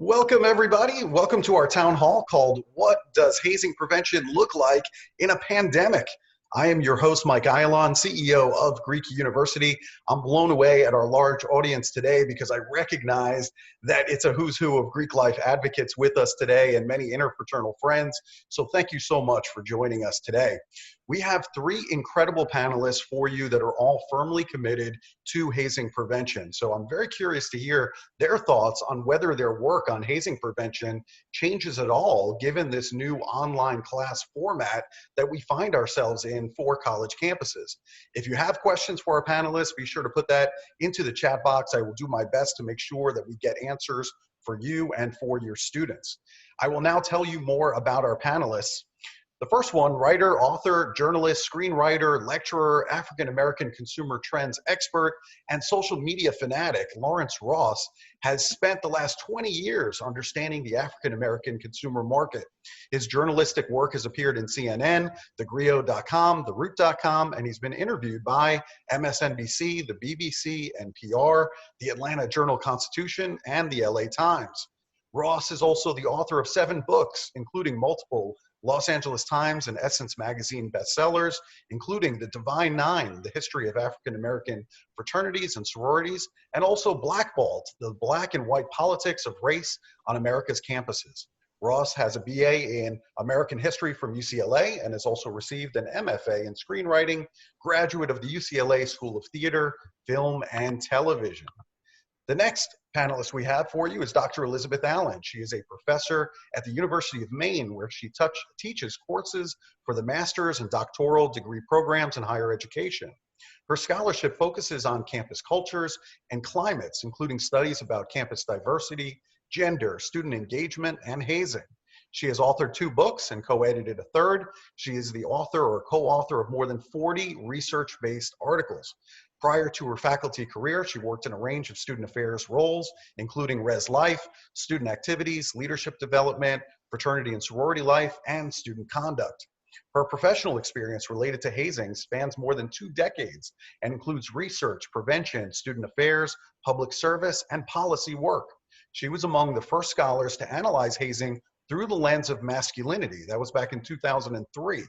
Welcome, everybody. Welcome to our town hall called What Does Hazing Prevention Look Like in a Pandemic? I am your host, Mike Allan, CEO of Greek University. I'm blown away at our large audience today because I recognize that it's a who's who of Greek life advocates with us today and many interfraternal friends. So thank you so much for joining us today. We have three incredible panelists for you that are all firmly committed to hazing prevention. So I'm very curious to hear their thoughts on whether their work on hazing prevention changes at all given this new online class format that we find ourselves in for college campuses. If you have questions for our panelists, be sure to put that into the chat box. I will do my best to make sure that we get answers for you and for your students. I will now tell you more about our panelists. The first one, writer, author, journalist, screenwriter, lecturer, African-American consumer trends expert, and social media fanatic, Lawrence Ross, has spent the last 20 years understanding the African-American consumer market. His journalistic work has appeared in CNN, thegrio.com, theroot.com, and he's been interviewed by MSNBC, the BBC, NPR, the Atlanta Journal-Constitution, and the LA Times. Ross is also the author of 7 books, including multiple Los Angeles Times and Essence magazine bestsellers, including The Divine Nine, The History of African-American Fraternities and Sororities, and also Blackballed, The Black and White Politics of Race on America's Campuses. Ross has a BA in American History from UCLA and has also received an MFA in Screenwriting, graduate of the UCLA School of Theater, Film, and Television. The next panelist we have for you is Dr. Elizabeth Allan. She is a professor at the University of Maine, where she teaches courses for the master's and doctoral degree programs in higher education. Her scholarship focuses on campus cultures and climates, including studies about campus diversity, gender, student engagement, and hazing. She has authored 2 books and co-edited a 3rd. She is the author or co-author of more than 40 research-based articles. Prior to her faculty career, she worked in a range of student affairs roles, including Res Life, student activities, leadership development, fraternity and sorority life, and student conduct. Her professional experience related to hazing spans more than 2 decades and includes research, prevention, student affairs, public service, and policy work. She was among the first scholars to analyze hazing through the lens of masculinity. That was back in 2003.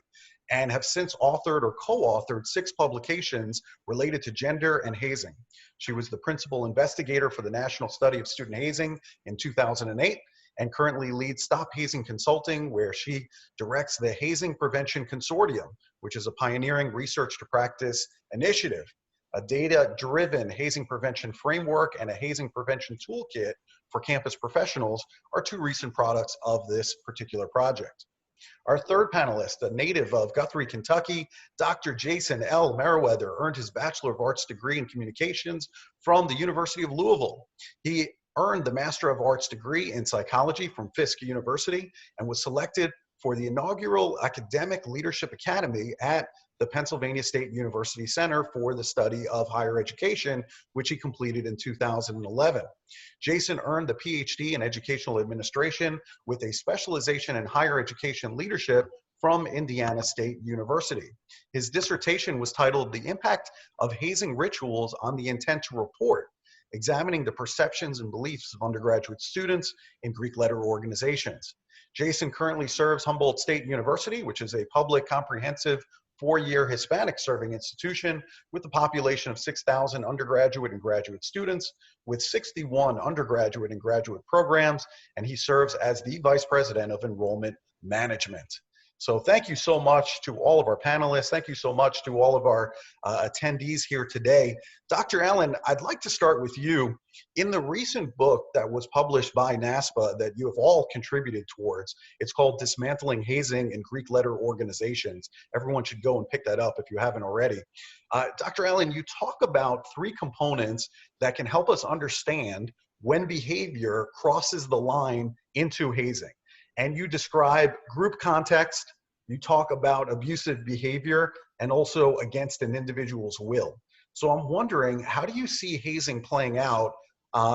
And have since authored or co-authored 6 publications related to gender and hazing. She was the principal investigator for the National Study of Student Hazing in 2008 and currently leads StopHazing Consulting, where she directs the Hazing Prevention Consortium, which is a pioneering research to practice initiative. A data-driven hazing prevention framework and a hazing prevention toolkit for campus professionals are 2 recent products of this particular project. Our third panelist, a native of Guthrie, Kentucky, Dr. Jason L Merriweather, earned his Bachelor of Arts degree in Communications from the University of Louisville. He earned the Master of Arts degree in Psychology from Fisk University and was selected for the inaugural Academic Leadership Academy at the Pennsylvania State University Center for the Study of Higher Education, which he completed in 2011. Jason earned the PhD in Educational Administration with a specialization in higher education leadership from Indiana State University. His dissertation was titled The Impact of Hazing Rituals on the Intent to Report, examining the perceptions and beliefs of undergraduate students in Greek letter organizations. Jason currently serves Humboldt State University, which is a public, comprehensive, 4-year Hispanic serving institution with a population of 6,000 undergraduate and graduate students with 61 undergraduate and graduate programs, and he serves as the Vice President of Enrollment Management. So thank you so much to all of our panelists. Thank you so much to all of our attendees here today. Dr. Allan, I'd like to start with you. In the recent book that was published by NASPA that you have all contributed towards, it's called Dismantling Hazing in Greek Letter Organizations. Everyone should go and pick that up if you haven't already. Dr. Allan, you talk about 3 components that can help us understand when behavior crosses the line into hazing. And you describe group context, you talk about abusive behavior, and also against an individual's will. So I'm wondering, how do you see hazing playing out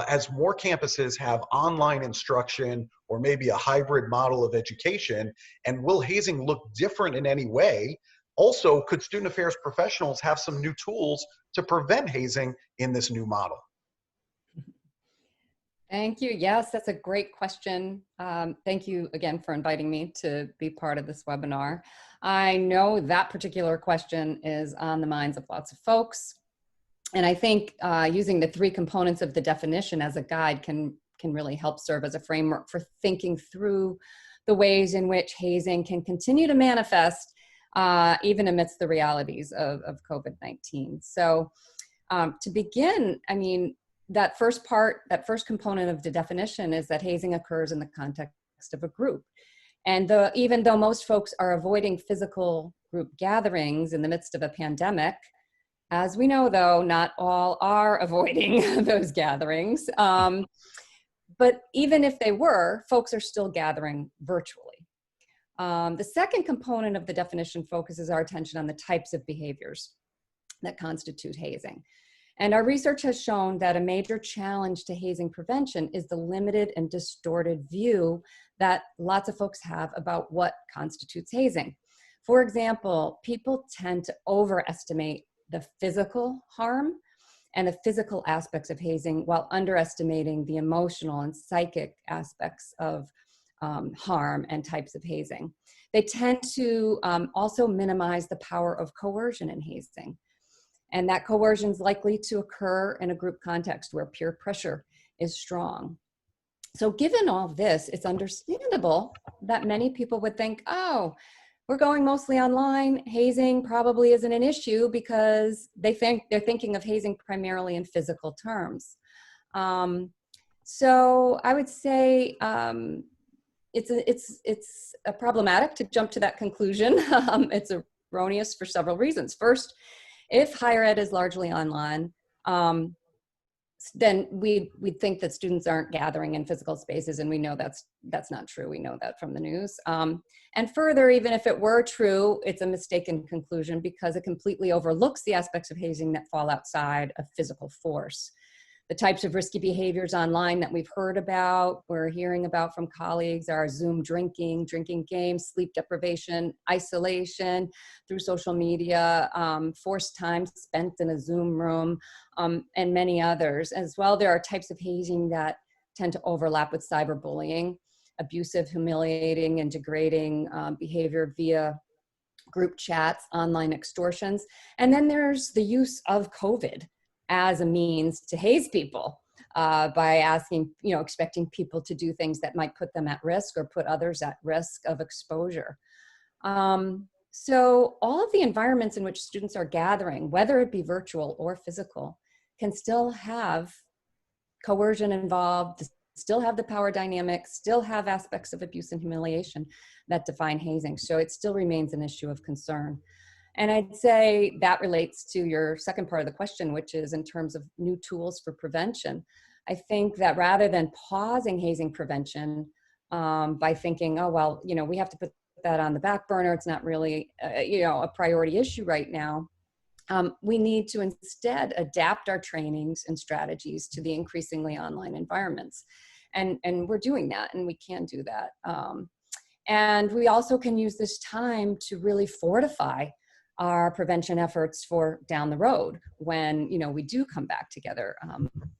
as more campuses have online instruction or maybe a hybrid model of education? And will hazing look different in any way? Also, could student affairs professionals have some new tools to prevent hazing in this new model? Thank you. Yes, that's a great question. Thank you again for inviting me to be part of this webinar. I know that particular question is on the minds of lots of folks. And I think using the 3 components of the definition as a guide can really help serve as a framework for thinking through the ways in which hazing can continue to manifest even amidst the realities of COVID-19. So to begin, I mean, that first component of the definition is that hazing occurs in the context of a group. And even though most folks are avoiding physical group gatherings in the midst of a pandemic, as we know, though, not all are avoiding those gatherings. But even if they were, folks are still gathering virtually. The second component of the definition focuses our attention on the types of behaviors that constitute hazing. And our research has shown that a major challenge to hazing prevention is the limited and distorted view that lots of folks have about what constitutes hazing. For example, people tend to overestimate the physical harm and the physical aspects of hazing while underestimating the emotional and psychic aspects of harm and types of hazing. They tend to also minimize the power of coercion in hazing. And that coercion is likely to occur in a group context where peer pressure is strong. So given all this, it's understandable that many people would think, oh, we're going mostly online. Hazing probably isn't an issue because they're thinking of hazing primarily in physical terms. So I would say it's problematic to jump to that conclusion. It's erroneous for several reasons. First, if higher ed is largely online, then we'd think that students aren't gathering in physical spaces, and we know that's not true. We know that from the news. And further, even if it were true, it's a mistaken conclusion because it completely overlooks the aspects of hazing that fall outside of physical force. The types of risky behaviors online that we've heard about, we're hearing about from colleagues are Zoom drinking games, sleep deprivation, isolation through social media, forced time spent in a Zoom room, and many others. As well, there are types of hazing that tend to overlap with cyberbullying, abusive, humiliating, and degrading behavior via group chats, online extortions. And then there's the use of COVID as a means to haze people by asking, expecting people to do things that might put them at risk or put others at risk of exposure. So all of the environments in which students are gathering, whether it be virtual or physical, can still have coercion involved, still have the power dynamic, still have aspects of abuse and humiliation that define hazing. So it still remains an issue of concern. And I'd say that relates to your second part of the question, which is in terms of new tools for prevention. I think that rather than pausing hazing prevention by thinking, oh, well, we have to put that on the back burner, it's not really, a priority issue right now, we need to instead adapt our trainings and strategies to the increasingly online environments. And we're doing that, and we can do that. And we also can use this time to really fortify our prevention efforts for down the road when we do come back together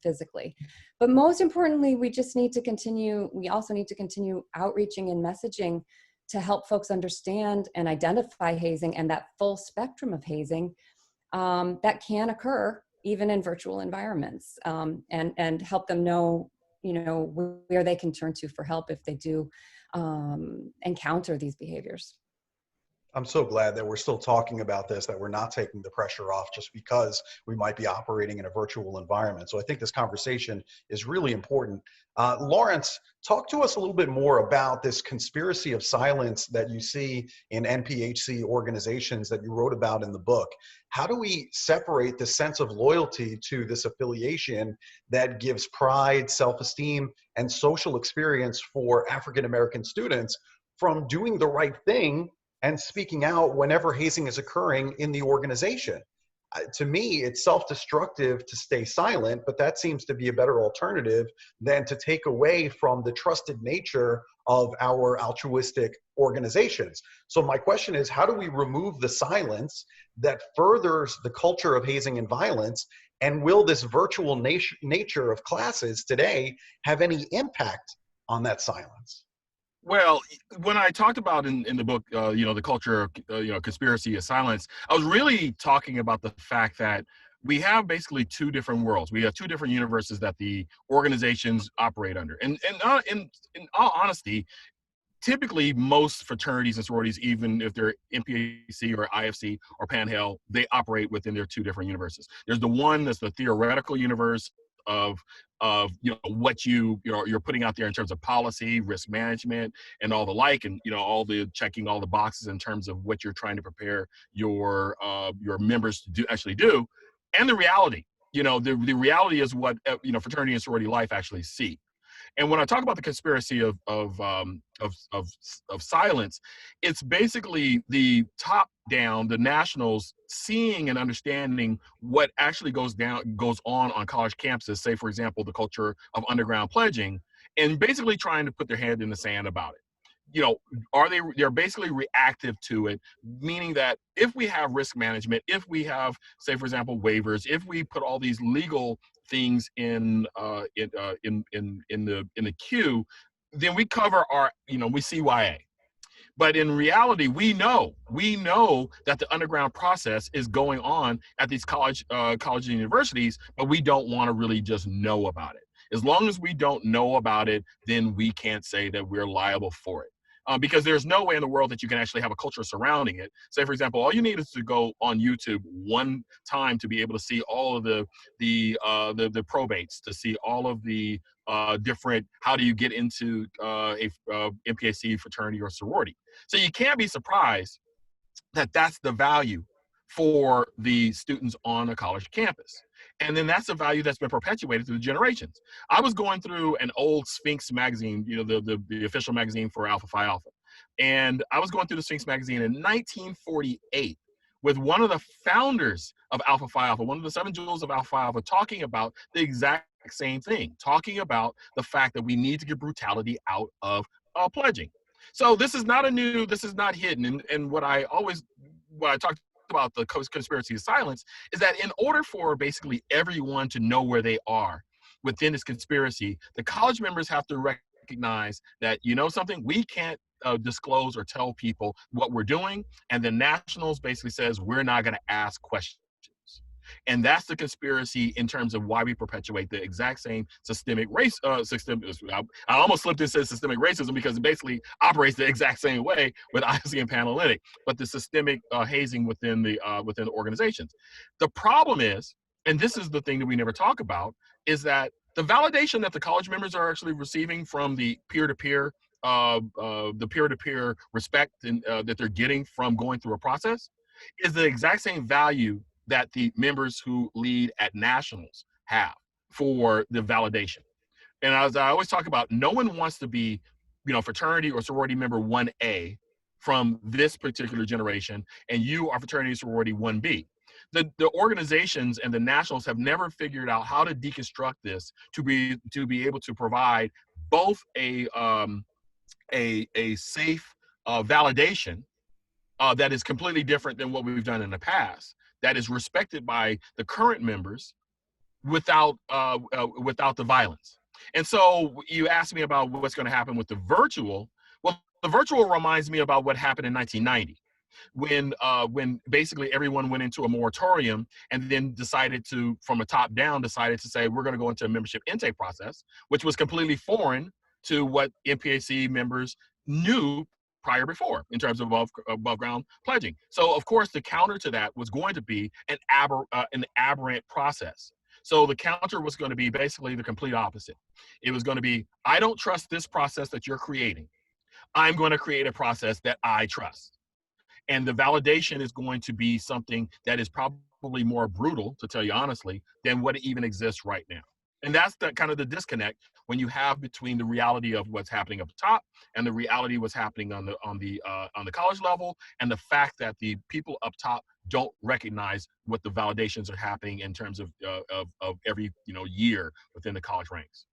physically. But most importantly, we also need to continue outreaching and messaging to help folks understand and identify hazing and that full spectrum of hazing that can occur even in virtual environments, and help them know where they can turn to for help if they do encounter these behaviors. I'm so glad that we're still talking about this, that we're not taking the pressure off just because we might be operating in a virtual environment. So I think this conversation is really important. Lawrence, talk to us a little bit more about this conspiracy of silence that you see in NPHC organizations that you wrote about in the book. How do we separate the sense of loyalty to this affiliation that gives pride, self-esteem, and social experience for African-American students from doing the right thing and speaking out whenever hazing is occurring in the organization? To me, it's self-destructive to stay silent, but that seems to be a better alternative than to take away from the trusted nature of our altruistic organizations. So my question is, how do we remove the silence that furthers the culture of hazing and violence? And will this virtual nature of classes today have any impact on that silence? Well, when I talked about in the book, the culture of, conspiracy of silence, I was really talking about the fact that we have basically two different worlds. We have two different universes that the organizations operate under. And in all honesty, typically most fraternities and sororities, even if they're MPAC or IFC or Panhell, they operate within their two different universes. There's the one that's the theoretical universe of what you're putting out there in terms of policy, risk management, and all the like, and all the checking all the boxes in terms of what you're trying to prepare your members to actually do, and the reality. The reality is what fraternity and sorority life actually see. And when I talk about the conspiracy of silence, it's basically the top down, the nationals seeing and understanding what actually goes on college campuses. Say, for example, the culture of underground pledging, and basically trying to put their head in the sand about it. They're basically reactive to it, meaning that if we have risk management, if we have, say, for example, waivers, if we put all these legal things in the queue, then we cover we CYA. But in reality, we know that the underground process is going on at these colleges and universities, but we don't want to really just know about it. As long as we don't know about it, then we can't say that we're liable for it. Because there's no way in the world that you can actually have a culture surrounding it. Say, for example, all you need is to go on YouTube one time to be able to see all of the probates, to see all of the different, how do you get into a MPAC fraternity or sorority. So you can't be surprised that that's the value for the students on a college campus. And then that's a value that's been perpetuated through the generations. I was going through an old Sphinx magazine, the official magazine for Alpha Phi Alpha. And I was going through the Sphinx magazine in 1948 with one of the founders of Alpha Phi Alpha, one of the 7 jewels of Alpha Phi Alpha, talking about the exact same thing, talking about the fact that we need to get brutality out of pledging. So this is not hidden. And what I talked about the conspiracy of silence is that in order for basically everyone to know where they are within this conspiracy, the college members have to recognize that, something, we can't disclose or tell people what we're doing. And the nationals basically says, we're not going to ask questions. And that's the conspiracy in terms of why we perpetuate the exact same systemic race. I almost slipped and said systemic racism because it basically operates the exact same way with IFC and Panhellenic, but the systemic hazing within the organizations. The problem is, and this is the thing that we never talk about, is that the validation that the college members are actually receiving from the peer-to-peer respect that they're getting from going through a process is the exact same value that the members who lead at nationals have for the validation. And as I always talk about, no one wants to be, fraternity or sorority member 1A from this particular generation, and you are fraternity or sorority 1B. The organizations and the nationals have never figured out how to deconstruct this to be able to provide both a safe validation that is completely different than what we've done in the past, that is respected by the current members without the violence. And so you asked me about what's going to happen with the virtual. Well, the virtual reminds me about what happened in 1990. When basically everyone went into a moratorium and then decided to, from a top down, decided to say, we're going to go into a membership intake process, which was completely foreign to what MPAC members knew before in terms of above ground pledging. So of course the counter to that was going to be an aberrant process. So the counter was going to be basically the complete opposite. It was going to be, I don't trust this process that you're creating. I'm going to create a process that I trust. And the validation is going to be something that is probably more brutal, to tell you honestly, than what even exists right now. And that's the kind of the disconnect when you have between the reality of what's happening up top and the reality of what's happening on the college level, and the fact that the people up top don't recognize what the validations are happening in terms of every year within the college ranks.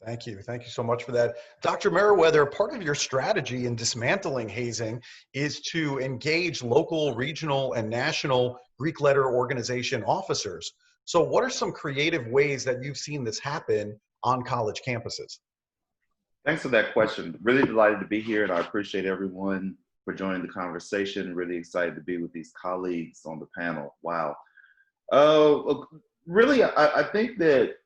Thank you. Thank you so much for that. Dr. Merriweather, part of your strategy in dismantling hazing is to engage local, regional, and national Greek letter organization officers. So what are some creative ways that you've seen this happen on college campuses? Thanks for that question. Really delighted to be here, and I appreciate everyone for joining the conversation. Really excited to be with these colleagues on the panel. Wow. Really, I think that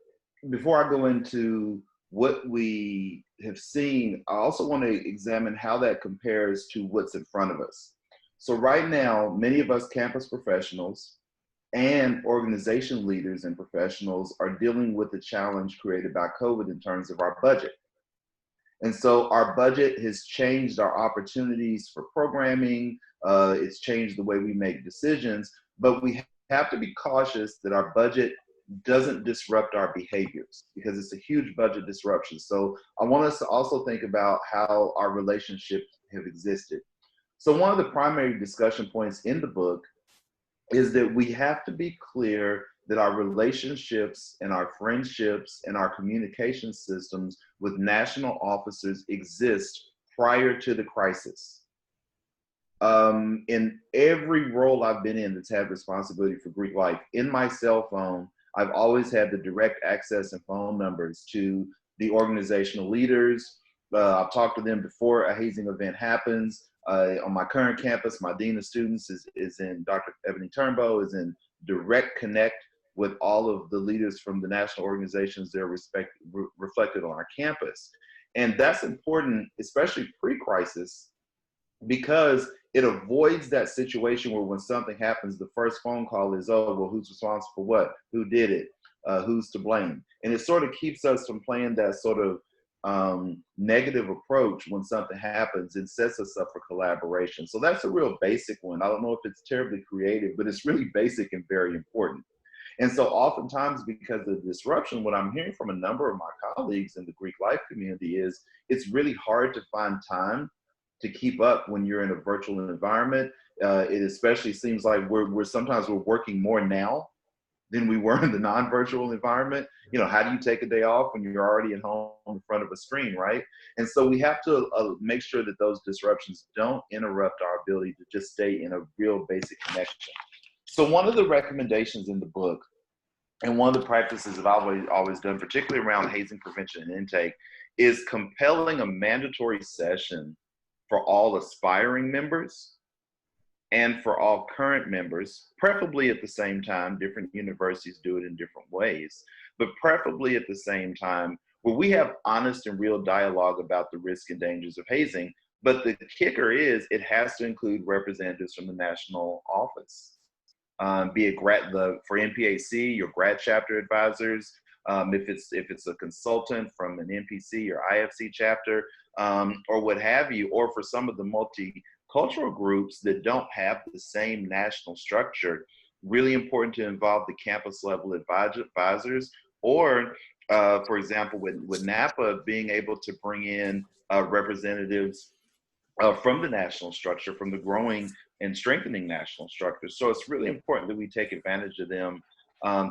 before I go into what we have seen, I also want to examine how that compares to what's in front of us. So right now, many of us campus professionals and organization leaders and professionals are dealing with the challenge created by COVID in terms of our budget. And so our budget has changed our opportunities for programming. It's changed the way we make decisions, but we have to be cautious that our budget doesn't disrupt our behaviors, because it's a huge budget disruption. So I want us to also think about how our relationships have existed. So one of the primary discussion points in the book is that we have to be clear that our relationships and our friendships and our communication systems with national officers exist prior to the crisis. In every role I've been in that's had responsibility for Greek life, in my cell phone, I've always had the direct access and phone numbers to the organizational leaders. I've talked to them before a hazing event happens. On my current campus, my dean of students is in Dr. Ebony Turnbow, is in direct connect with all of the leaders from the national organizations that are reflected on our campus. And that's important, especially pre-crisis, because it avoids that situation where when something happens, the first phone call is, oh, well, who's responsible for what? Who did it? Who's to blame? And it sort of keeps us from playing that sort of negative approach when something happens and sets us up for collaboration. So that's a real basic one. I don't know if it's terribly creative, but it's really basic and very important. And so oftentimes, because of the disruption, what I'm hearing from a number of my colleagues in the Greek life community is it's really hard to find time to keep up when you're in a virtual environment. It especially seems like we're sometimes working more now than we were in the non-virtual environment. You know, how do you take a day off when you're already at home in front of a screen, right? And so we have to make sure that those disruptions don't interrupt our ability to just stay in a real basic connection. So one of the recommendations in the book, and one of the practices that I've always done, particularly around hazing prevention and intake, is compelling a mandatory session for all aspiring members and for all current members, preferably at the same time. Different universities do it in different ways, but preferably at the same time, where we have honest and real dialogue about the risks and dangers of hazing. But the kicker is it has to include representatives from the national office, be it for NPAC, your grad chapter advisors, if it's a consultant from an NPC or IFC chapter, or what have you, or for some of the multicultural groups that don't have the same national structure, really important to involve the campus level advisors, or for example, with NAPA, being able to bring in representatives from the national structure, from the growing and strengthening national structure. So it's really important that we take advantage of them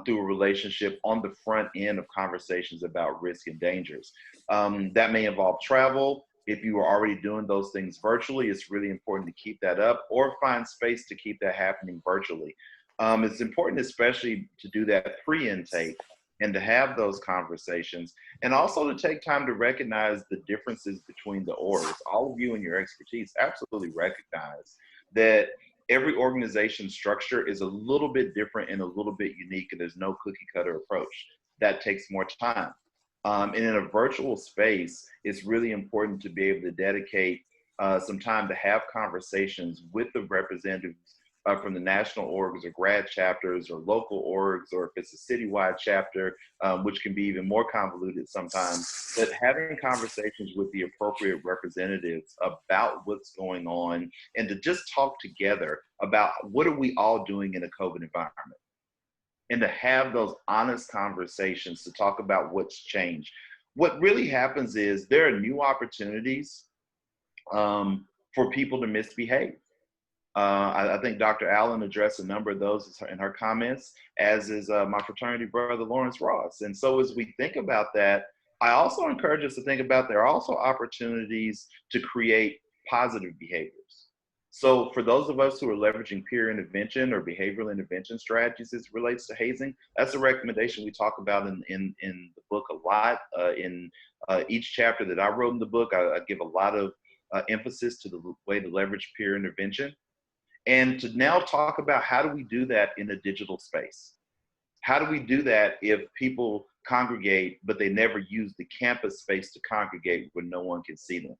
through a relationship on the front end of conversations about risk and dangers. That may involve travel. If you are already doing those things virtually, it's really important to keep that up or find space to keep that happening virtually. It's important especially to do that pre-intake and to have those conversations, and also to take time to recognize the differences between the orgs. All of you and your expertise absolutely recognize that every organization structure is a little bit different and a little bit unique, and there's no cookie cutter approach. That takes more time. And in a virtual space, it's really important to be able to dedicate some time to have conversations with the representatives from the national orgs or grad chapters or local orgs, or if it's a citywide chapter, which can be even more convoluted sometimes, but having conversations with the appropriate representatives about what's going on, and to just talk together about what are we all doing in a COVID environment, and to have those honest conversations to talk about what's changed. What really happens is there are new opportunities for people to misbehave. I think Dr. Allan addressed a number of those in her comments, as is my fraternity brother, Lawrence Ross. And so as we think about that, I also encourage us to think about there are also opportunities to create positive behaviors. So for those of us who are leveraging peer intervention or behavioral intervention strategies as it relates to hazing, that's a recommendation we talk about in the book a lot. In each chapter that I wrote in the book, I give a lot of emphasis to the way to leverage peer intervention. And to now talk about how do we do that in a digital space? How do we do that if people congregate, but they never use the campus space to congregate where no one can see them?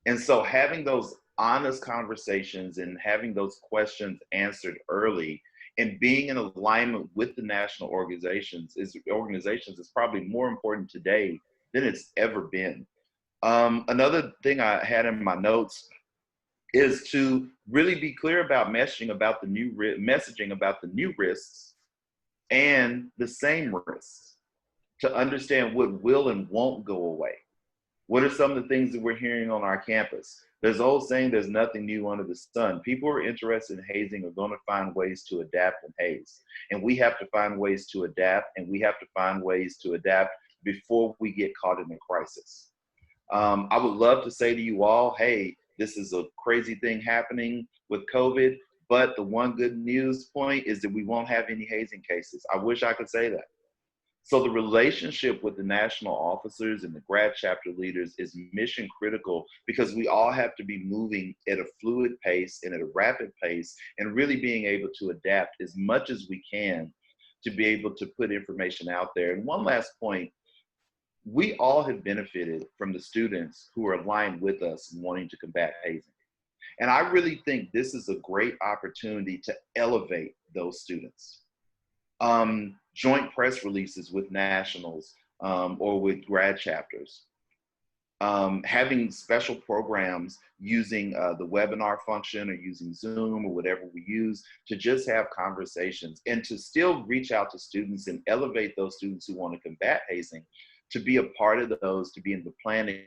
And so having those honest conversations and having those questions answered early and being in alignment with the national organizations is probably more important today than it's ever been. Another thing I had in my notes is to really be clear about messaging about the new risks and the same risks, to understand what will and won't go away. What are some of the things that we're hearing on our campus? There's an old saying, there's nothing new under the sun. People who are interested in hazing are going to find ways to adapt and haze. And we have to find ways to adapt, and we have to find ways to adapt before we get caught in a crisis. I would love to say to you all, hey, this is a crazy thing happening with COVID, but the one good news point is that we won't have any hazing cases. I wish I could say that. So the relationship with the national officers and the grad chapter leaders is mission critical, because we all have to be moving at a fluid pace and at a rapid pace, and really being able to adapt as much as we can to be able to put information out there. And one last point, we all have benefited from the students who are aligned with us in wanting to combat hazing. And I really think this is a great opportunity to elevate those students. Joint press releases with nationals or with grad chapters. Having special programs using the webinar function or using Zoom or whatever we use to just have conversations and to still reach out to students and elevate those students who want to combat hazing, to be a part of those, to be in the planning,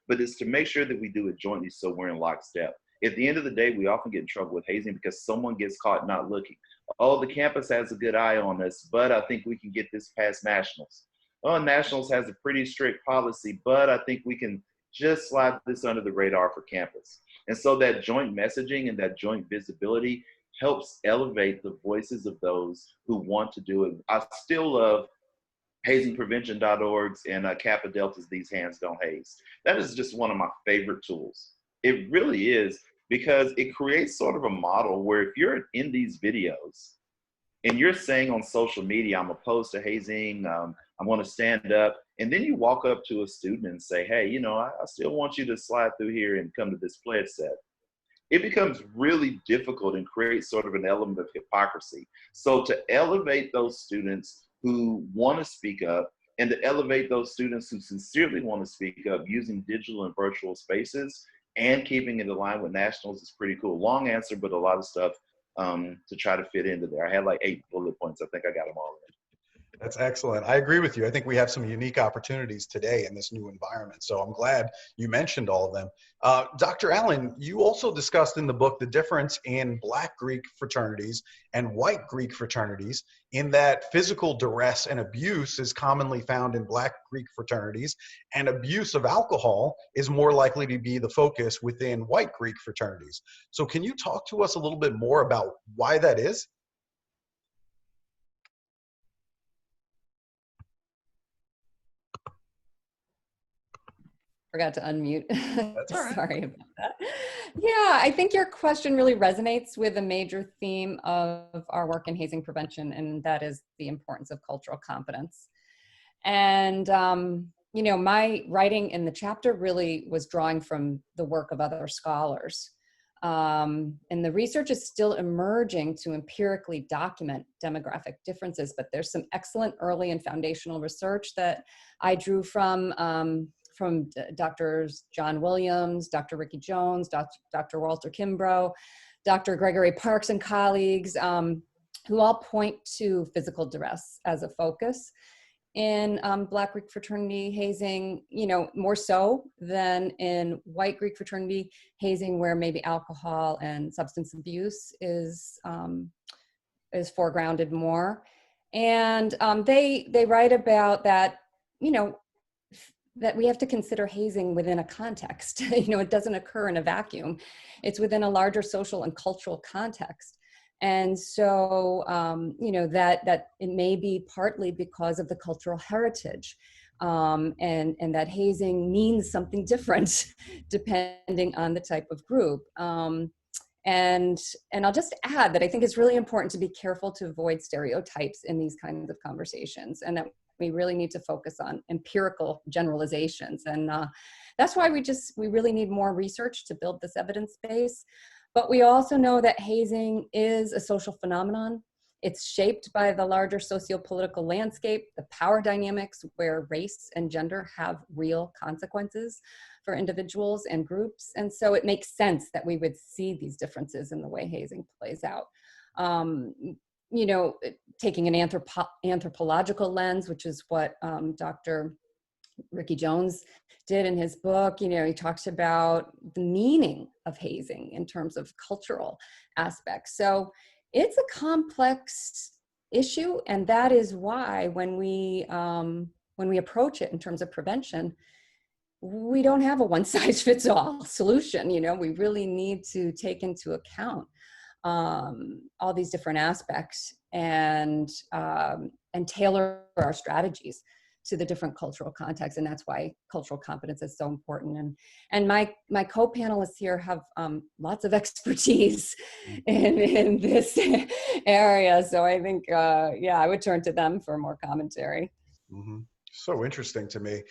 but it's to make sure that we do it jointly so we're in lockstep. At the end of the day, we often get in trouble with hazing because someone gets caught not looking. Oh, the campus has a good eye on us, but I think we can get this past nationals. Oh, nationals has a pretty strict policy, but I think we can just slide this under the radar for campus. And so that joint messaging and that joint visibility helps elevate the voices of those who want to do it. I still love hazingprevention.org's and Kappa Delta's These Hands Don't Haze. That is just one of my favorite tools. It really is, because it creates sort of a model where if you're in these videos and you're saying on social media, I'm opposed to hazing, I want to stand up, and then you walk up to a student and say, hey, you know, I still want you to slide through here and come to this pledge set. It becomes really difficult and creates sort of an element of hypocrisy. So to elevate those students who want to speak up, and to elevate those students who sincerely want to speak up using digital and virtual spaces and keeping it aligned with nationals is pretty cool. Long answer, but a lot of stuff to try to fit into there. I had like 8 bullet points. I think I got them all in. That's excellent. I agree with you. I think we have some unique opportunities today in this new environment. So I'm glad you mentioned all of them. Dr. Allan, you also discussed in the book the difference in Black Greek fraternities and white Greek fraternities, in that physical duress and abuse is commonly found in Black Greek fraternities, and abuse of alcohol is more likely to be the focus within white Greek fraternities. So can you talk to us a little bit more about why that is? Forgot to unmute. That's all right. Sorry about that. Yeah, I think your question really resonates with a major theme of our work in hazing prevention, and that is the importance of cultural competence. And, you know, my writing in the chapter really was drawing from the work of other scholars. And the research is still emerging to empirically document demographic differences, but there's some excellent early and foundational research that I drew from Drs. John Williams, Dr. Ricky Jones, Dr. Walter Kimbrough, Dr. Gregory Parks and colleagues, who all point to physical duress as a focus in Black Greek fraternity hazing, you know, more so than in white Greek fraternity hazing, where maybe alcohol and substance abuse is foregrounded more. And they write about that, you know, that we have to consider hazing within a context. It doesn't occur in a vacuum. It's within a larger social and cultural context. And so, that it may be partly because of the cultural heritage, and that hazing means something different depending on the type of group. And I'll just add that I think it's really important to be careful to avoid stereotypes in these kinds of conversations, and that we really need to focus on empirical generalizations. And that's why we really need more research to build this evidence base. But we also know that hazing is a social phenomenon. It's shaped by the larger socio-political landscape, the power dynamics where race and gender have real consequences for individuals and groups. And so it makes sense that we would see these differences in the way hazing plays out. Taking an anthropological lens, which is what Dr. Ricky Jones did in his book. He talks about the meaning of hazing in terms of cultural aspects. So it's a complex issue, and that is why when we approach it in terms of prevention, we don't have a one-size-fits-all solution. We really need to take into account all these different aspects and tailor our strategies to the different cultural contexts. And that's why cultural competence is so important. And my co-panelists here have lots of expertise in this area. So I think, I would turn to them for more commentary. Mm-hmm. So interesting to me.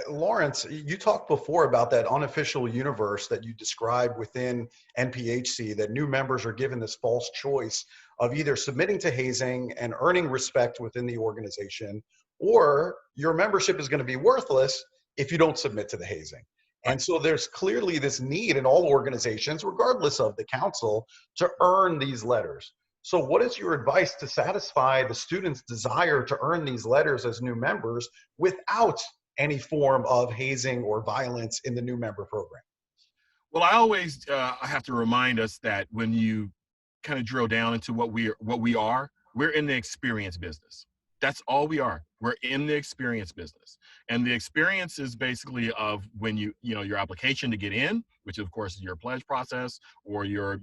Lawrence, you talked before about that unofficial universe that you described within NPHC, that new members are given this false choice of either submitting to hazing and earning respect within the organization, or your membership is going to be worthless if you don't submit to the hazing. And so there's clearly this need in all organizations, regardless of the council, to earn these letters. So what is your advice to satisfy the students' desire to earn these letters as new members without any form of hazing or violence in the new member program? Well, I always have to remind us that when you kind of drill down into what we are, we're in the experience business. That's all we are. We're in the experience business. And the experience is basically of when your application to get in, which of course is your pledge process or your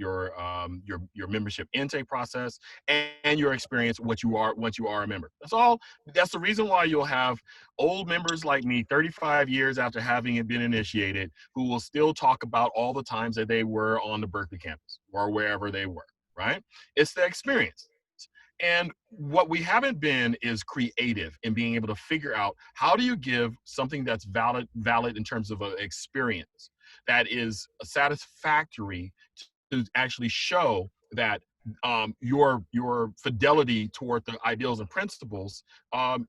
membership intake process, and your experience once you are a member. That's all. That's the reason why you'll have old members like me 35 years after having it been initiated who will still talk about all the times that they were on the Berkeley campus or wherever they were, right? It's the experience. And what we haven't been is creative in being able to figure out how do you give something that's valid in terms of an experience that is satisfactory to actually show that your fidelity toward the ideals and principles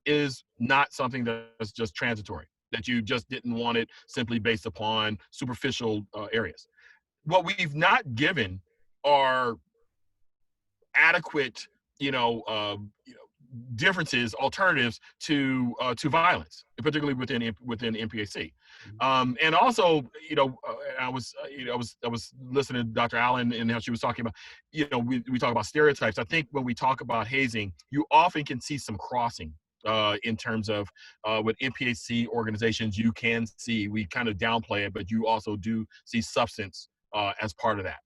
is not something that's just transitory, that you just didn't want it simply based upon superficial areas. What we've not given are adequate differences, alternatives to violence, particularly within MPAC. And also, I was listening to Dr. Allan and how she was talking about, we talk about stereotypes. I think when we talk about hazing, you often can see some crossing in terms of with MPAC organizations. You can see, we kind of downplay it, but you also do see substance as part of that.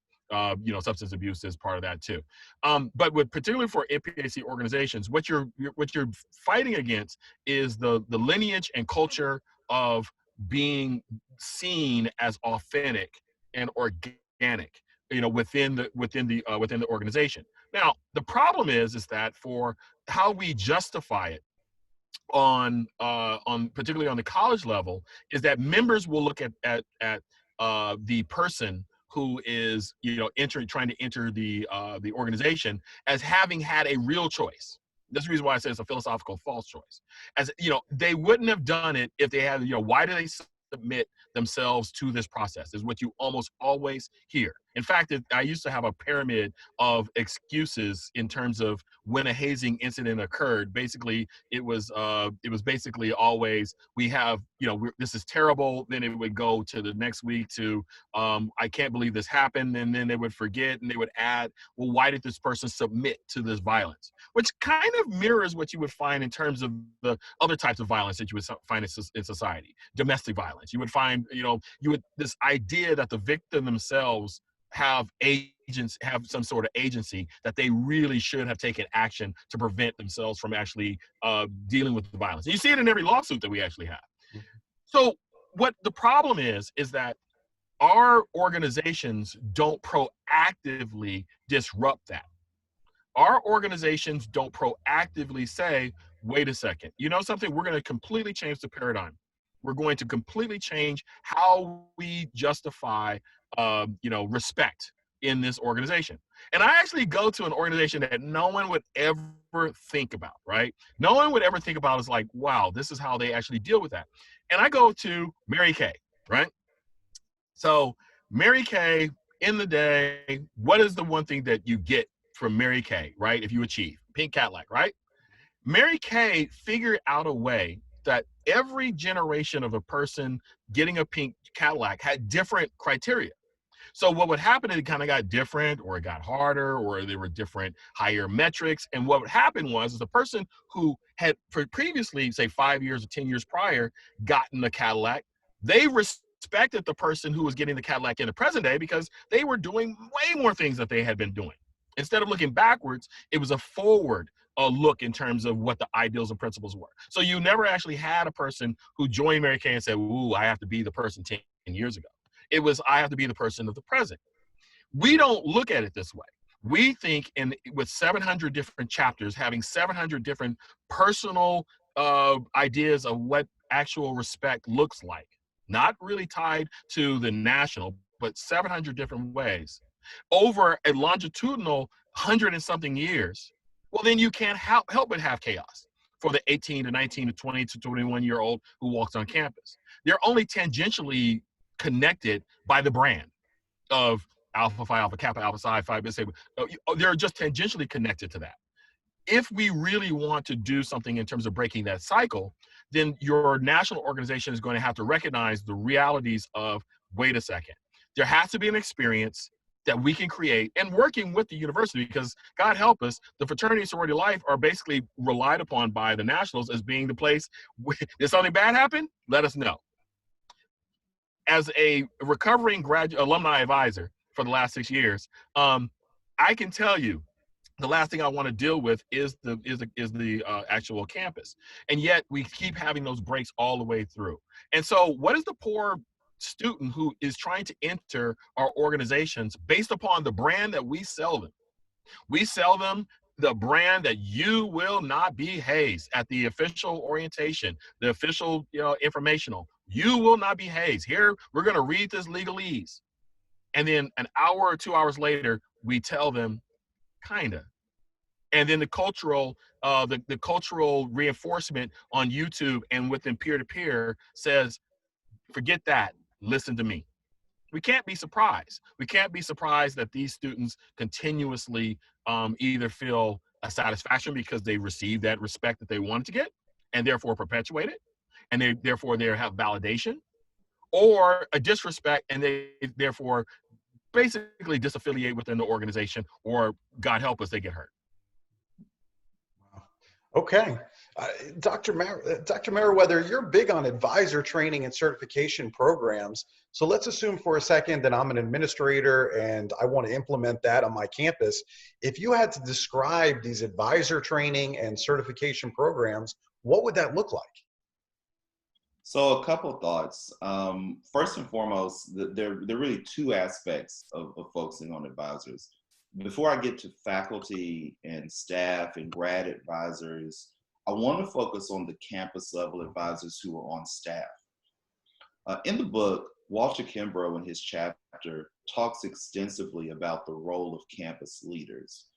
Substance abuse is part of that too. But particularly for MPAC organizations, what you're fighting against is the lineage and culture of being seen as authentic and organic, within the organization. Now, the problem is that for how we justify it on particularly on the college level, is that members will look at the person who is trying to enter the organization as having had a real choice. That's the reason why I say it's a philosophical false choice. As they wouldn't have done it if they had, why do they submit themselves to this process, is what you almost always hear. In fact, I used to have a pyramid of excuses in terms of when a hazing incident occurred. Basically, it was basically always, we have, this is terrible. Then it would go to the next week to, I can't believe this happened. And then they would forget and they would add, well, why did this person submit to this violence? Which kind of mirrors what you would find in terms of the other types of violence that you would find in society. Domestic violence. You would find, this idea that the victim themselves have some sort of agency, that they really should have taken action to prevent themselves from actually dealing with the violence. And you see it in every lawsuit that we actually have. So what the problem is that our organizations don't proactively disrupt that. Our organizations don't proactively say, wait a second, you know something, we're going to completely change the paradigm. We're going to completely change how we justify, respect in this organization. And I actually go to an organization that no one would ever think about, right? No one would ever think about is like, wow, this is how they actually deal with that. And I go to Mary Kay, right? So Mary Kay, in the day, what is the one thing that you get from Mary Kay, right? If you achieve pink Cadillac, right? Mary Kay figured out a way that every generation of a person getting a pink Cadillac had different criteria. So what would happen is it kind of got different, or it got harder, or there were different higher metrics. And what would happen was the person who had previously, say 5 years or 10 years prior, gotten the Cadillac, they respected the person who was getting the Cadillac in the present day because they were doing way more things that they had been doing. Instead of looking backwards, it was a forward look in terms of what the ideals and principles were. So you never actually had a person who joined Mary Kay and said, ooh, I have to be the person 10 years ago. It was, I have to be the person of the present. We don't look at it this way. We think with 700 different chapters, having 700 different personal ideas of what actual respect looks like, not really tied to the national, but 700 different ways over a longitudinal 100 and something years, well, then you can't help but have chaos for the 18 to 19 to 20 to 21-year-old who walks on campus. They're only tangentially connected by the brand of Alpha Phi Alpha Kappa Alpha Psi Phi Beta Sigma. They're just tangentially connected to that. If we really want to do something in terms of breaking that cycle, then your national organization is going to have to recognize the realities of, wait a second, there has to be an experience that we can create, and working with the university, because God help us, the fraternity and sorority life are basically relied upon by the nationals as being the place, did something bad happen? Let us know. As a recovering alumni advisor for the last 6 years, I can tell you, the last thing I want to deal with is the actual campus. And yet we keep having those breaks all the way through. And so what is the poor student who is trying to enter our organizations based upon the brand that we sell them? We sell them the brand that you will not be hazed at the official orientation, the official informational. You will not be hazed. Here, we're going to read this legalese. And then an hour or 2 hours later, we tell them, kinda. And then the cultural reinforcement on YouTube and within peer-to-peer says, forget that, listen to me. We can't be surprised. We can't be surprised that these students continuously either feel a satisfaction because they receive that respect that they wanted to get and therefore perpetuate it, and they have validation, or a disrespect and they therefore basically disaffiliate within the organization, or God help us, they get hurt. Okay. Dr. Merriweather, you're big on advisor training and certification programs. So let's assume for a second that I'm an administrator and I want to implement that on my campus. If you had to describe these advisor training and certification programs, what would that look like? So a couple of thoughts. First and foremost, there are really two aspects of focusing on advisors. Before I get to faculty and staff and grad advisors, I want to focus on the campus level advisors who are on staff. In the book, Walter Kimbrough in his chapter talks extensively about the role of campus leaders.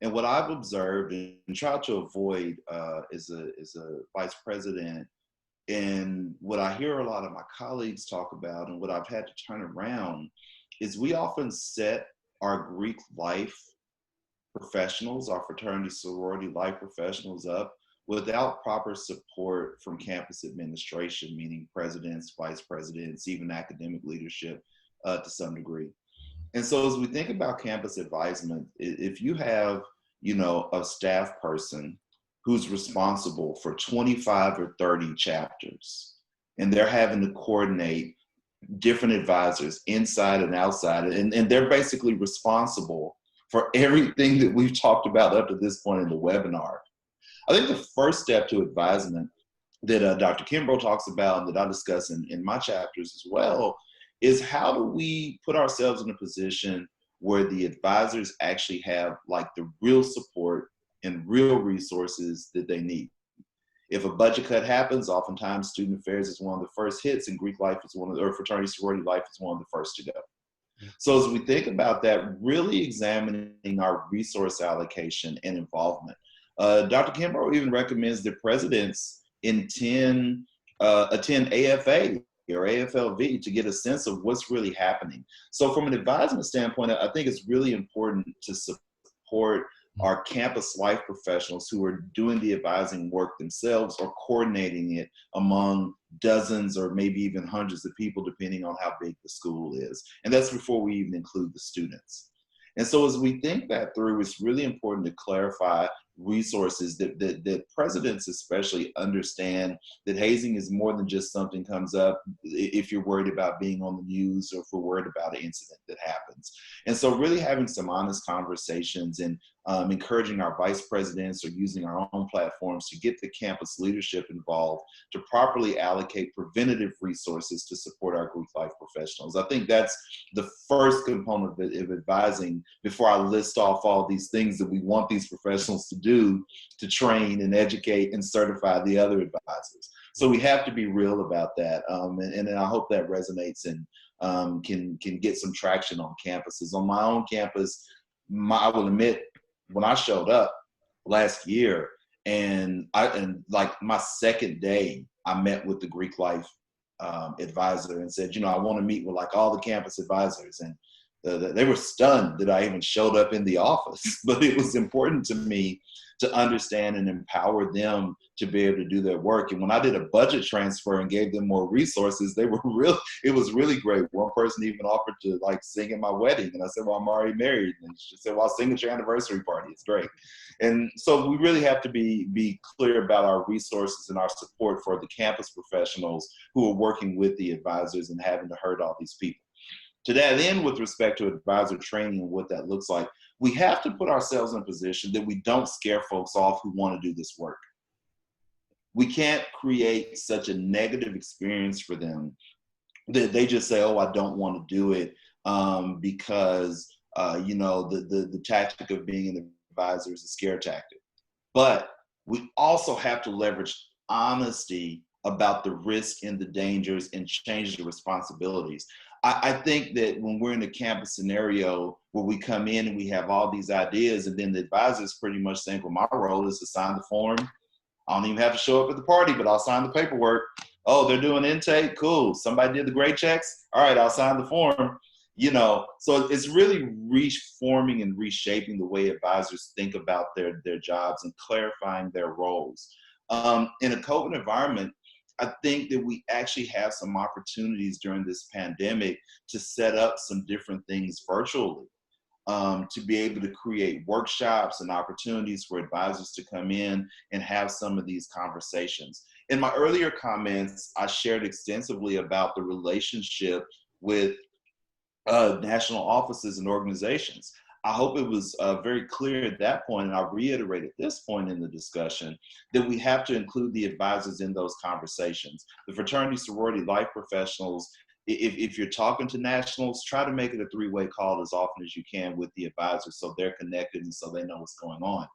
And what I've observed and tried to avoid as a vice president, and what I hear a lot of my colleagues talk about and what I've had to turn around is we often set our Greek life professionals, our fraternity sorority life professionals up without proper support from campus administration, meaning presidents, vice presidents, even academic leadership to some degree. And so as we think about campus advisement, if you have, you know, a staff person who's responsible for 25 or 30 chapters, and they're having to coordinate different advisors inside and outside, and they're basically responsible for everything that we've talked about up to this point in the webinar. I think the first step to advisement that Dr. Kimbrough talks about and that I discuss in my chapters as well is how do we put ourselves in a position where the advisors actually have like the real support and real resources that they need. If a budget cut happens, oftentimes student affairs is one of the first hits, and Greek life is one of the, or fraternity sorority life is one of the first to go. So as we think about that, really examining our resource allocation and involvement. Dr. Kimbrough even recommends that presidents attend AFA or AFLV to get a sense of what's really happening. So from an advisement standpoint, I think it's really important to support our campus life professionals who are doing the advising work themselves or coordinating it among dozens or maybe even hundreds of people, depending on how big the school is. And that's before we even include the students. And so as we think that through, it's really important to clarify resources that presidents especially understand that hazing is more than just something comes up if you're worried about being on the news or if we're worried about an incident that happens. And so really having some honest conversations and encouraging our vice presidents or using our own platforms to get the campus leadership involved to properly allocate preventative resources to support our Greek life professionals. I think that's the first component of advising before I list off all these things that we want these professionals to do to train and educate and certify the other advisors. So we have to be real about that. And I hope that resonates and can get some traction on campuses. On my own campus, I will admit, when I showed up last year and like my second day, I met with the Greek life advisor and said, you know, I want to meet with like all the campus advisors. And they were stunned that I even showed up in the office, but it was important to me to understand and empower them to be able to do their work. And when I did a budget transfer and gave them more resources, it was really great. One person even offered to like sing at my wedding. And I said, well, I'm already married. And she said, well, I'll sing at your anniversary party. It's great. And so we really have to be clear about our resources and our support for the campus professionals who are working with the advisors and having to herd all these people. To that end, with respect to advisor training and what that looks like, we have to put ourselves in a position that we don't scare folks off who want to do this work. We can't create such a negative experience for them that they just say, oh, I don't want to do it because, you know, the tactic of being an advisor is a scare tactic. But we also have to leverage honesty about the risk and the dangers and change the responsibilities. I think that when we're in a campus scenario where we come in and we have all these ideas and then the advisor is pretty much saying, well, my role is to sign the form. I don't even have to show up at the party, but I'll sign the paperwork. Oh, they're doing intake? Cool. Somebody did the grade checks? All right, I'll sign the form. You know, so it's really reforming and reshaping the way advisors think about their jobs and clarifying their roles. In a COVID environment, I think that we actually have some opportunities during this pandemic to set up some different things virtually, to be able to create workshops and opportunities for advisors to come in and have some of these conversations. In my earlier comments, I shared extensively about the relationship with national offices and organizations. I hope it was very clear at that point, and I'll reiterate at this point in the discussion, that we have to include the advisors in those conversations. The fraternity, sorority, life professionals, if you're talking to nationals, try to make it a three-way call as often as you can with the advisors so they're connected and so they know what's going on.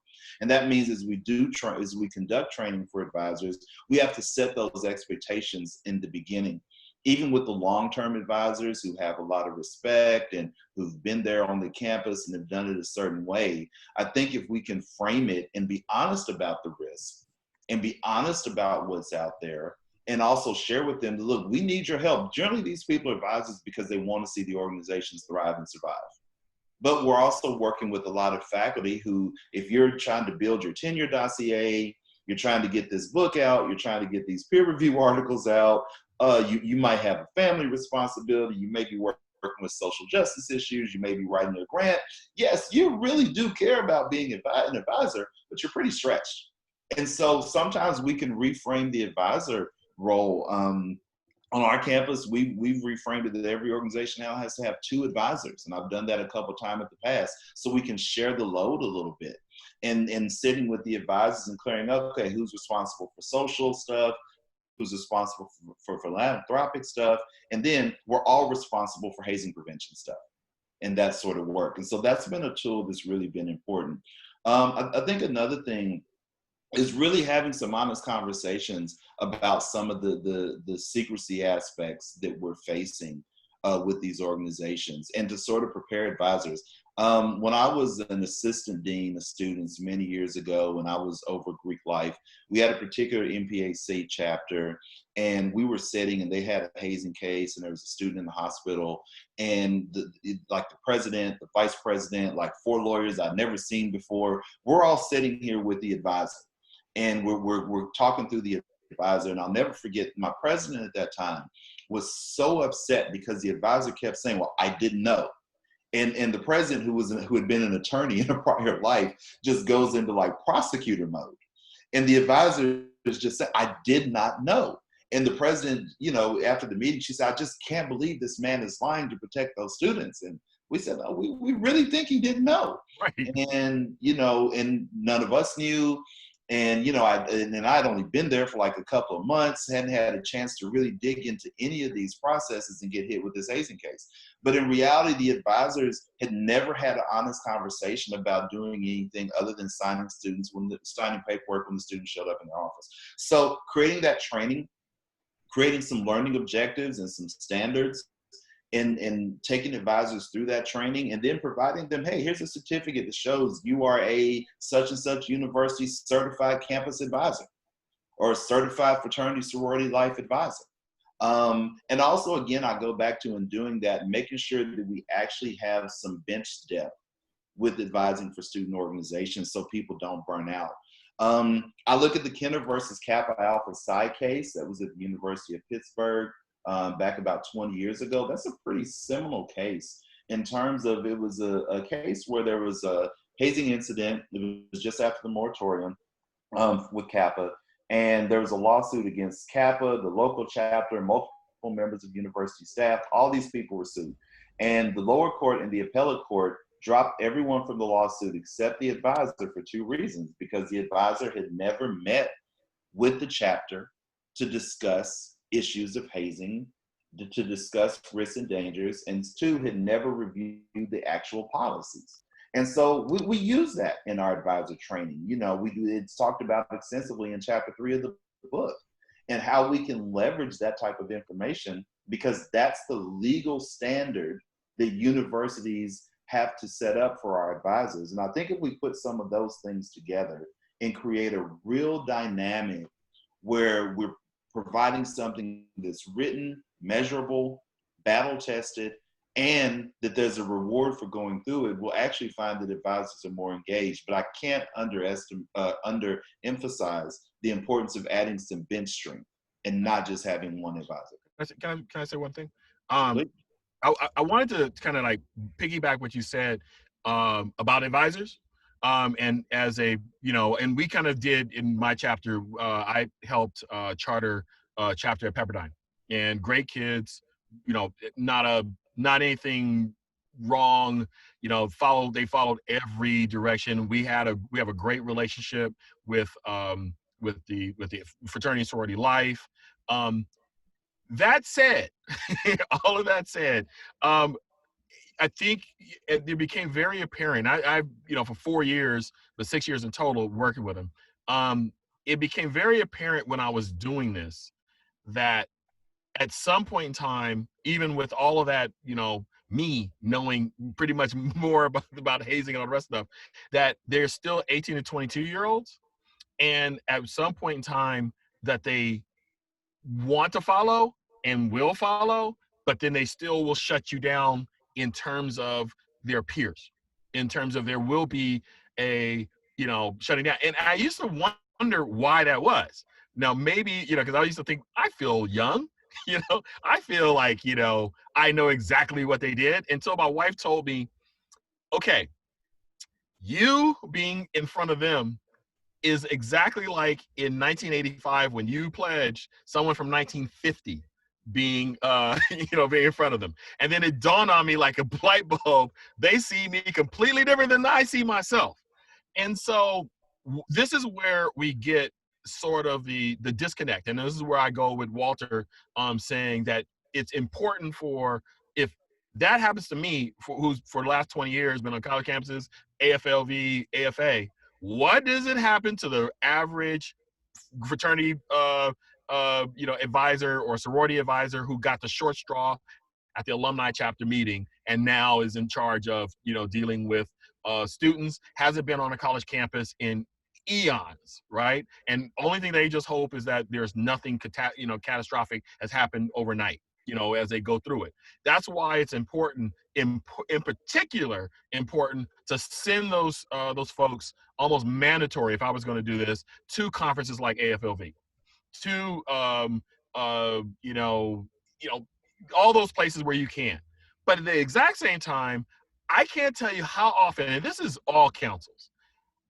And that means as we conduct training for advisors, we have to set those expectations in the beginning. Even with the long-term advisors who have a lot of respect and who've been there on the campus and have done it a certain way, I think if we can frame it and be honest about the risk and be honest about what's out there and also share with them, look, we need your help. Generally, these people are advisors because they want to see the organizations thrive and survive. But we're also working with a lot of faculty who, if you're trying to build your tenure dossier, you're trying to get this book out, you're trying to get these peer review articles out, you might have a family responsibility, you may be working with social justice issues, you may be writing a grant. Yes, you really do care about being an advisor, but you're pretty stretched. And so sometimes we can reframe the advisor role. On our campus, we've reframed it that every organization now has to have 2 advisors. And I've done that a couple of times in the past, so we can share the load a little bit. And sitting with the advisors and clearing up, okay, who's responsible for social stuff, who's responsible for philanthropic stuff, and then we're all responsible for hazing prevention stuff and that sort of work. And so that's been a tool that's really been important. I think another thing is really having some honest conversations about some of the secrecy aspects that we're facing with these organizations, and to sort of prepare advisors. When I was an assistant dean of students many years ago, when I was over Greek life, we had a particular MPAC chapter, and we were sitting, and they had a hazing case, and there was a student in the hospital, and like the president, the vice president, like 4 lawyers I'd never seen before, we're all sitting here with the advisor. And we're talking through the advisor, and I'll never forget, my president at that time was so upset because the advisor kept saying, well, I didn't know. And the president, who had been an attorney in a prior life, just goes into like prosecutor mode. And the advisor is just saying, I did not know. And the president, after the meeting, she said, I just can't believe this man is lying to protect those students. And we said, oh, we really think he didn't know. Right. And, and none of us knew. And, I'd only been there for like a couple of months, hadn't had a chance to really dig into any of these processes and get hit with this hazing case. But in reality, the advisors had never had an honest conversation about doing anything other than signing paperwork when the student showed up in their office. So creating that training, creating some learning objectives and some standards, and taking advisors through that training, and then providing them, hey, here's a certificate that shows you are a such and such university certified campus advisor or a certified fraternity sorority life advisor. And also, again, I go back to in doing that, making sure that we actually have some bench depth with advising for student organizations so people don't burn out. I look at the Kenner versus Kappa Alpha Psi case that was at the University of Pittsburgh back about 20 years ago. That's a pretty seminal case in terms of, it was a case where there was a hazing incident. It was just after the moratorium with Kappa, and there was a lawsuit against Kappa, the local chapter, multiple members of university staff. All these people were sued, and the lower court and the appellate court dropped everyone from the lawsuit except the advisor for 2 reasons: because the advisor had never met with the chapter to discuss issues of hazing, to discuss risks and dangers, and 2, had never reviewed the actual policies. And so we use that in our advisor training. It's talked about extensively in chapter 3 of the book, and how we can leverage that type of information, because that's the legal standard that universities have to set up for our advisors. And I think if we put some of those things together and create a real dynamic where we're providing something that's written, measurable, battle-tested, and that there's a reward for going through it, we'll actually find that advisors are more engaged. But I can't underemphasize the importance of adding some bench strength and not just having one advisor. Can I say one thing? I wanted to kind of like piggyback what you said about advisors. And as a, and we kind of did in my chapter, I helped charter a chapter at Pepperdine, and great kids, not anything wrong, they followed every direction. We have a great relationship with the fraternity and sorority life. That said, all of that said, I think it became very apparent. I for 4 years, but 6 years in total working with him. It became very apparent when I was doing this that at some point in time, even with all of that, me knowing pretty much more about hazing and all the rest of stuff, that there's still 18 to 22-year-olds, and at some point in time that they want to follow and will follow, but then they still will shut you down in terms of their peers, in terms of there will be a, shutting down. And I used to wonder why that was. Now, maybe, because I used to think, I feel young, I feel like, I know exactly what they did until my wife told me, okay, you being in front of them is exactly like in 1985 when you pledged someone from 1950 being being in front of them. And then it dawned on me like a light bulb, they see me completely different than I see myself. And so this is where we get sort of the disconnect. And this is where I go with Walter saying that it's important for, if that happens to me, who's for the last 20 years been on college campuses, AFLV, AFA, what does it happen to the average fraternity advisor or sorority advisor who got the short straw at the alumni chapter meeting and now is in charge of dealing with students, hasn't been on a college campus in eons, right? And only thing they just hope is that there's nothing catastrophic has happened overnight, as they go through it. That's why it's important, in particular, important to send those folks, almost mandatory, if I was going to do this, to conferences like AFLV, to all those places where you can. But at the exact same time, I can't tell you how often, and this is all councils,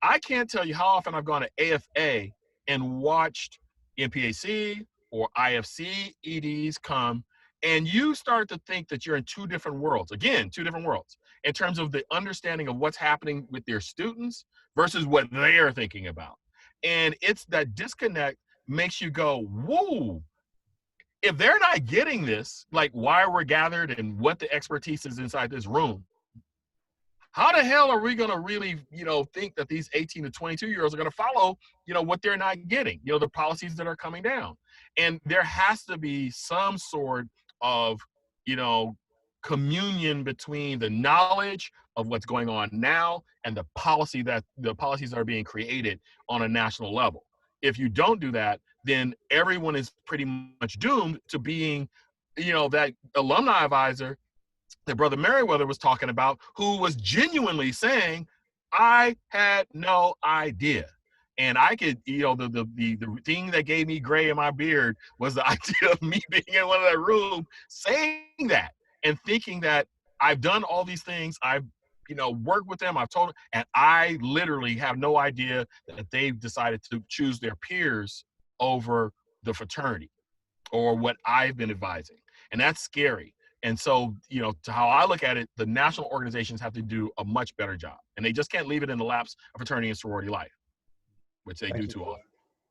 I can't tell you how often I've gone to AFA and watched MPAC or IFC EDs come, and you start to think that you're in two different worlds. Again, two different worlds in terms of the understanding of what's happening with their students versus what they're thinking about. And it's that disconnect makes you go, whoa, if they're not getting this, like why we're gathered and what the expertise is inside this room, how the hell are we going to really, think that these 18 to 22-year-olds are going to follow, what they're not getting, the policies that are coming down? And there has to be some sort of, communion between the knowledge of what's going on now and the policies that are being created on a national level. If you don't do that, then everyone is pretty much doomed to being, that alumni advisor that Brother Merriweather was talking about, who was genuinely saying, I had no idea. And I could, the thing that gave me gray in my beard was the idea of me being in one of that room saying that and thinking that I've done all these things. I've, worked with them. I've told them, and I literally have no idea that they've decided to choose their peers over the fraternity or what I've been advising. And that's scary. And so, to how I look at it, the national organizations have to do a much better job. And they just can't leave it in the laps of fraternity and sorority life, which they do too often.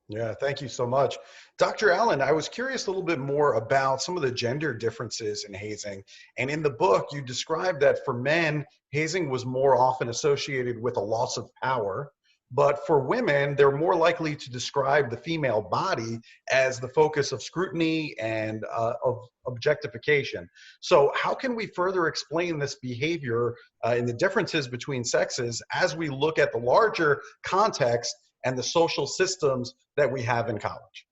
Yeah, thank you so much. Dr. Allan, I was curious a little bit more about some of the gender differences in hazing. And in the book, you described that for men, hazing was more often associated with a loss of power. But for women, they're more likely to describe the female body as the focus of scrutiny and of objectification. So how can we further explain this behavior and the differences between sexes as we look at the larger context and the social systems that we have in college?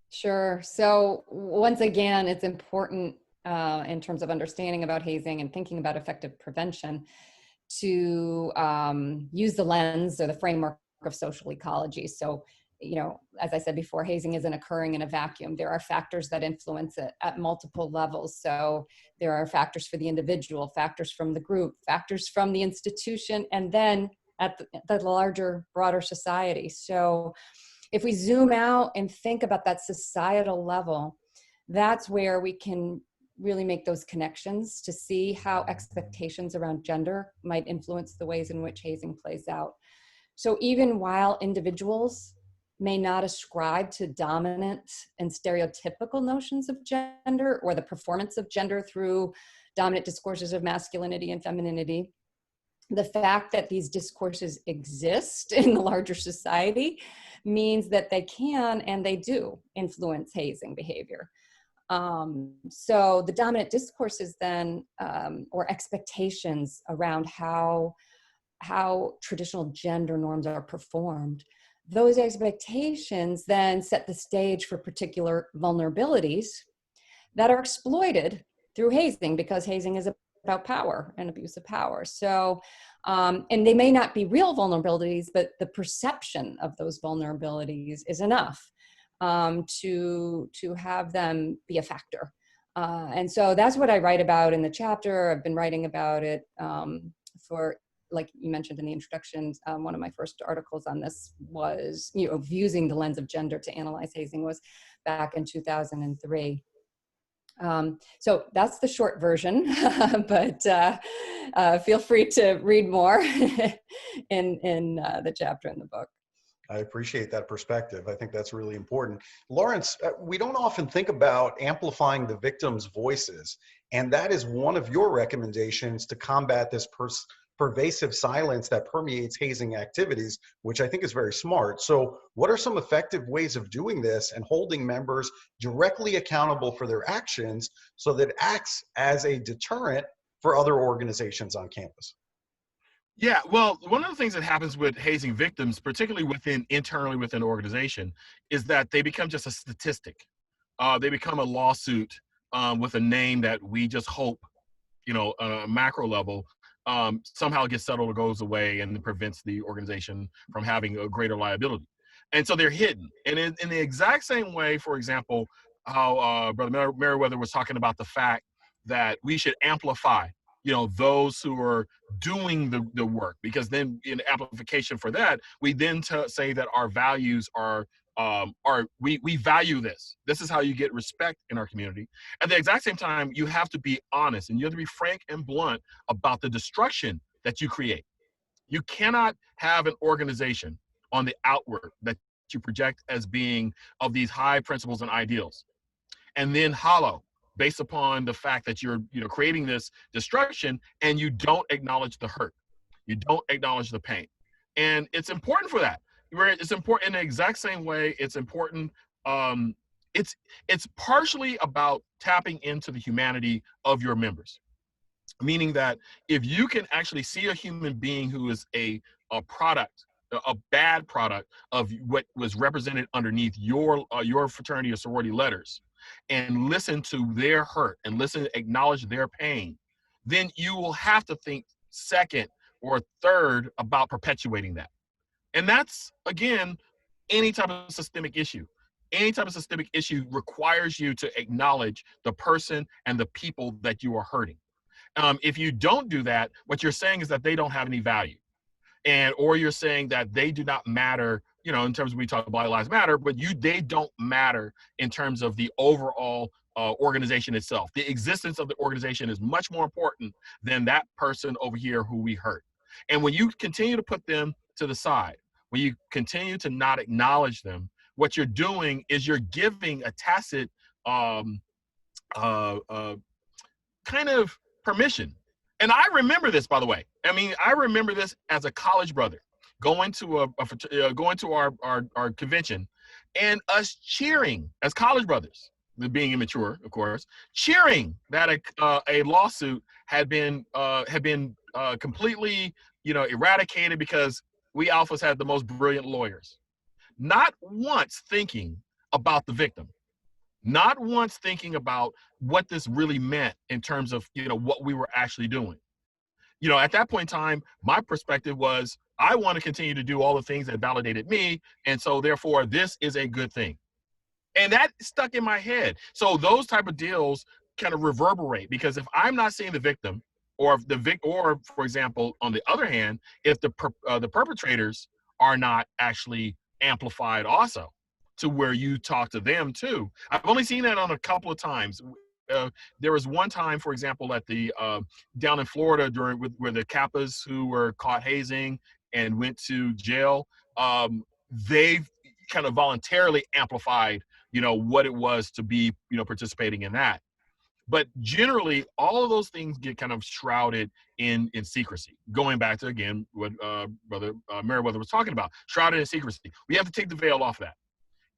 Sure. So once again, it's important in terms of understanding about hazing and thinking about effective prevention to use the lens or the framework of social ecology. So, as I said before, hazing isn't occurring in a vacuum. There are factors that influence it at multiple levels. So there are factors for the individual, factors from the group, factors from the institution, and then at the larger, broader society. So if we zoom out and think about that societal level, that's where we can really make those connections to see how expectations around gender might influence the ways in which hazing plays out. So even while individuals may not ascribe to dominant and stereotypical notions of gender or the performance of gender through dominant discourses of masculinity and femininity, the fact that these discourses exist in the larger society means that they can and they do influence hazing behavior. So the dominant discourses then, or expectations around how traditional gender norms are performed, those expectations then set the stage for particular vulnerabilities that are exploited through hazing, because hazing is about power and abuse of power. So, and they may not be real vulnerabilities, but the perception of those vulnerabilities is enough to have them be a factor. And so that's what I write about in the chapter. I've been writing about it for, like you mentioned in the introduction, one of my first articles on this was, using the lens of gender to analyze hazing was back in 2003. So that's the short version, but feel free to read more in the chapter in the book. I appreciate that perspective. I think that's really important. Lawrence, we don't often think about amplifying the victims' voices, and that is one of your recommendations to combat this pervasive silence that permeates hazing activities, which I think is very smart. So what are some effective ways of doing this and holding members directly accountable for their actions so that it acts as a deterrent for other organizations on campus? Yeah, well, one of the things that happens with hazing victims, particularly internally within an organization, is that they become just a statistic. They become a lawsuit with a name that we just hope, on a macro level, somehow gets settled or goes away and prevents the organization from having a greater liability. And so they're hidden. And in the exact same way, for example, how Brother Merriweather was talking about the fact that we should amplify those who are doing the work, because then in amplification for that, we then say that our values are we value this. This is how you get respect in our community. At the exact same time, you have to be honest and you have to be frank and blunt about the destruction that you create. You cannot have an organization on the outward that you project as being of these high principles and ideals, and then hollow based upon the fact that you're creating this destruction and you don't acknowledge the hurt. You don't acknowledge the pain. And it's important for that. It's important in the exact same way. It's important. It's partially about tapping into the humanity of your members, meaning that if you can actually see a human being who is a product, a bad product of what was represented underneath your fraternity or sorority letters, and listen to their hurt and acknowledge their pain, then you will have to think second or third about perpetuating that. And that's, again, any type of systemic issue. Any type of systemic issue requires you to acknowledge the person and the people that you are hurting. If you don't do that, what you're saying is that they don't have any value. Or you're saying that they do not matter, in terms of, we talk about Black Lives Matter, but they don't matter in terms of the overall organization itself. The existence of the organization is much more important than that person over here who we hurt. And when you continue to put them to the side, when you continue to not acknowledge them, what you're doing is you're giving a tacit kind of permission. And I remember this, by the way. I mean, I remember this as a college brother going to our convention, and us cheering as college brothers, being immature, of course, cheering that a lawsuit had been completely eradicated because we alphas had the most brilliant lawyers. Not once thinking about the victim. Not once thinking about what this really meant in terms of what we were actually doing. At that point in time, my perspective was, I want to continue to do all the things that validated me, and so therefore this is a good thing. And that stuck in my head. So those type of deals kind of reverberate, because if I'm not seeing the victim, or for example, on the other hand, if the perpetrators are not actually amplified also to where you talk to them too. I've only seen that on a couple of times. There was one time, for example, at the down in Florida where the Kappas who were caught hazing and went to jail, they kind of voluntarily amplified, what it was to be, participating in that. But generally, all of those things get kind of shrouded in secrecy. Going back to, again, what Brother Merriweather was talking about, shrouded in secrecy. We have to take the veil off that.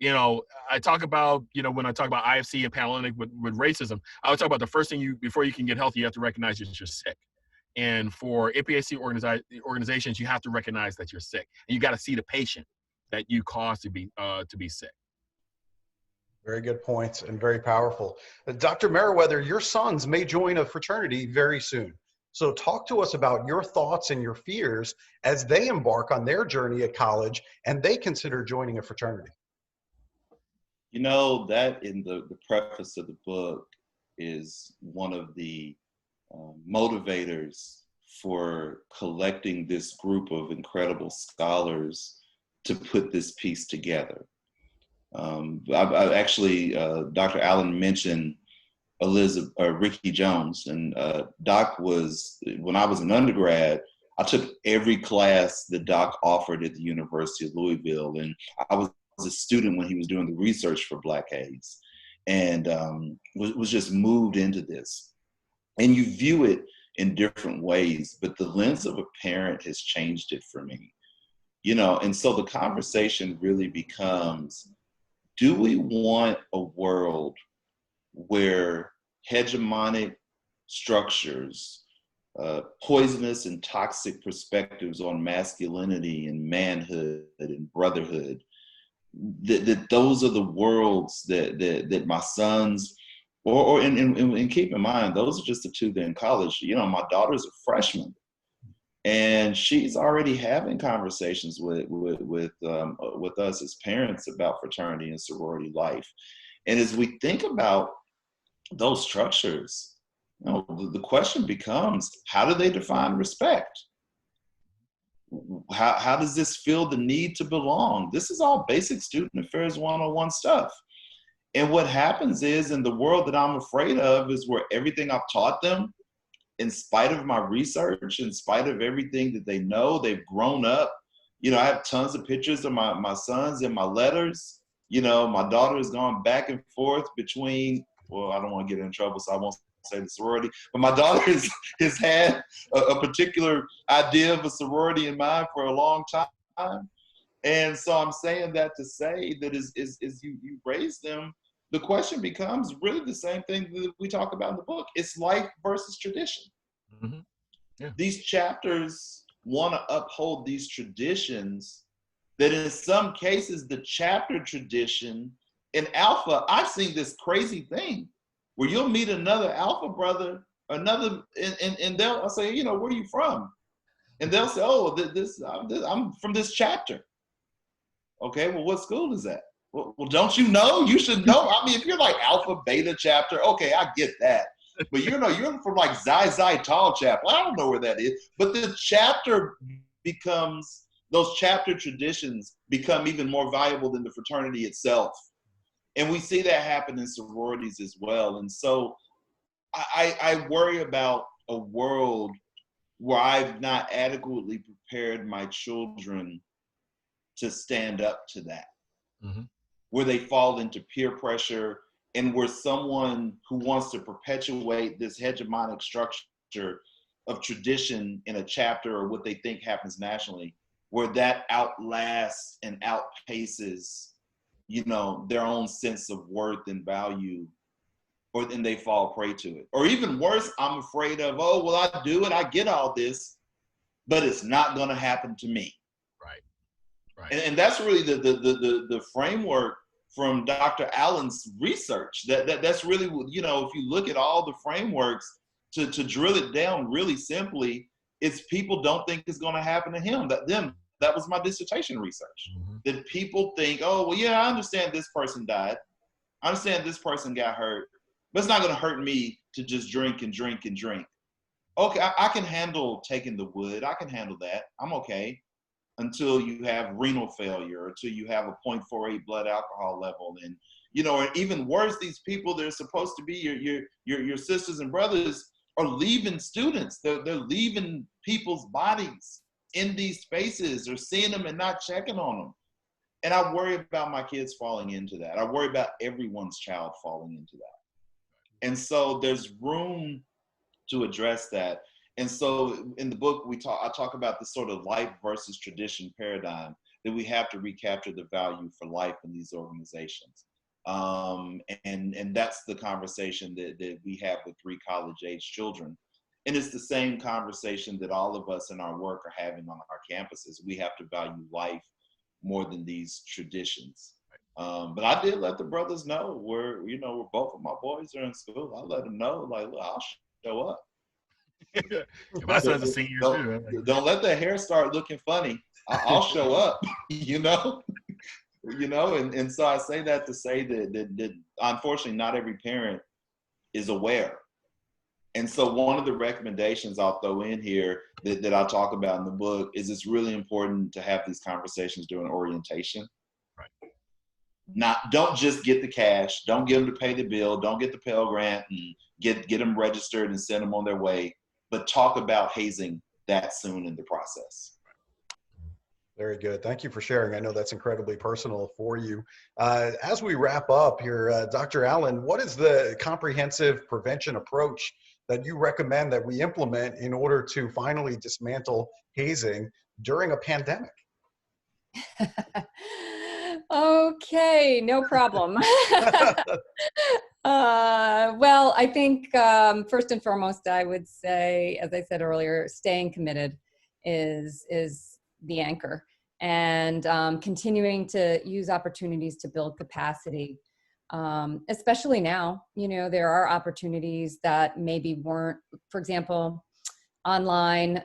I talk about, when I talk about IFC and panelists with racism, I would talk about the first thing before you can get healthy, you have to recognize that you're sick. And for NPAC organizations, you have to recognize that you're sick. And you got to see the patient. that you cause to be sick. Very good points and very powerful. Dr. Merriweather, your sons may join a fraternity very soon. So talk to us about your thoughts and your fears as they embark on their journey at college and they consider joining a fraternity. You know, that in the preface of the book is one of the motivators for collecting this group of incredible scholars to put this piece together. I actually, Dr. Allan mentioned Ricky Jones, and Doc was, when I was an undergrad, I took every class that Doc offered at the University of Louisville, and I was a student when he was doing the research for Black Haze, and was just moved into this. And you view it in different ways, but the lens of a parent has changed it for me. You know, and so the conversation really becomes, do we want a world where hegemonic structures, poisonous and toxic perspectives on masculinity and manhood and brotherhood, that those are the worlds that my sons, and keep in mind, those are just the two that are in college. You know, my daughter's a freshman, and she's already having conversations with us as parents about fraternity and sorority life. And as we think about those structures, you know, the question becomes, how do they define respect? How does this feel the need to belong? This is all basic student affairs 101 stuff. And what happens is, in the world that I'm afraid of, is where everything I've taught them, in spite of my research, in spite of everything that they know, they've grown up. You know, I have tons of pictures of my sons in my letters. You know, my daughter has gone back and forth between, well, I don't want to get in trouble, so I won't say the sorority, but my daughter has had a particular idea of a sorority in mind for a long time. And so I'm saying that to say that as you raise them, the question becomes really the same thing that we talk about in the book. It's life versus tradition. Mm-hmm. Yeah. These chapters want to uphold these traditions that in some cases, the chapter tradition in Alpha, I've seen this crazy thing where you'll meet another Alpha brother, and I'll say, you know, where are you from? And they'll say, oh, I'm from this chapter. Okay, well, what school is that? Well, don't you know? You should know. I mean, if you're like Alpha, Beta chapter, okay, I get that. But you're from like Xi Tau chapter. I don't know where that is. But the chapter becomes, those chapter traditions become even more valuable than the fraternity itself. And we see that happen in sororities as well. And so I worry about a world where I've not adequately prepared my children to stand up to that. Mm-hmm. Where they fall into peer pressure, and where someone who wants to perpetuate this hegemonic structure of tradition in a chapter or what they think happens nationally, where that outlasts and outpaces, you know, their own sense of worth and value, or then they fall prey to it. Or even worse, I'm afraid of, oh, well, I do it, I get all this, but it's not gonna happen to me. Right. Right. And that's really the framework from Dr. Allan's research. That's really, you know, if you look at all the frameworks, to drill it down really simply, it's people don't think it's going to happen to him. That was my dissertation research. Mm-hmm. That people think, oh, well, yeah, I understand this person died. I understand this person got hurt, but it's not going to hurt me to just drink and drink and drink. Okay, I can handle taking the wood. I can handle that. I'm okay. Until you have renal failure, until you have a 0.48 blood alcohol level. And, you know, or even worse, these people that are supposed to be your sisters and brothers are leaving students. They're leaving people's bodies in these spaces, or seeing them and not checking on them. And I worry about my kids falling into that. I worry about everyone's child falling into that. And so there's room to address that. And so in the book, I talk about this sort of life versus tradition paradigm, that we have to recapture the value for life in these organizations. And that's the conversation that we have with 3 college-age children. And it's the same conversation that all of us in our work are having on our campuses. We have to value life more than these traditions. But I did let the brothers know where, where both of my boys are in school. I let them know, like, look, I'll show up. My son's a senior too. Don't let the hair start looking funny. I'll show up, and so I say that to say that unfortunately not every parent is aware. And so one of the recommendations I'll throw in here that I talk about in the book is it's really important to have these conversations during orientation. Right. Don't just get the cash, don't get them to pay the bill, don't get the Pell Grant and get them registered and send them on their way, but talk about hazing that soon in the process. Very good. Thank you for sharing. I know that's incredibly personal for you. As we wrap up here, Dr. Allan, what is the comprehensive prevention approach that you recommend that we implement in order to finally dismantle hazing during a pandemic? Okay, no problem. Well, I think first and foremost, I would say, as I said earlier, staying committed is the anchor, and continuing to use opportunities to build capacity. Especially now, there are opportunities that maybe weren't, for example, online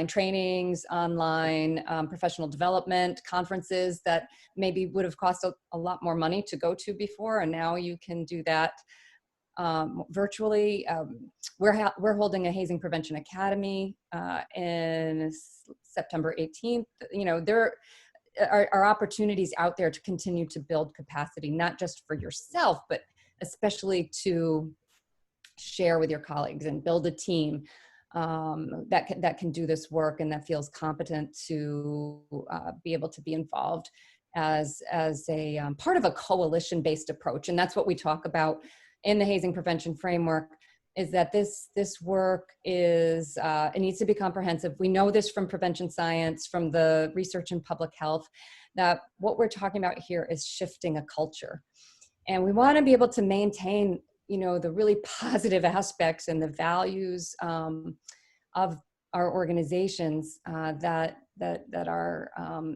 trainings, online professional development conferences that maybe would have cost a lot more money to go to before, and now you can do that virtually. We're holding a Hazing Prevention Academy in September 18th. There are opportunities out there to continue to build capacity, not just for yourself, but especially to share with your colleagues and build a team that can do this work and that feels competent to be able to be involved as a part of a coalition-based approach. And that's what we talk about in the Hazing Prevention Framework, is that this work is, it needs to be comprehensive. We know this from prevention science, from the research in public health, that what we're talking about here is shifting a culture. And we want to be able to maintain, the really positive aspects and the values of our organizations that are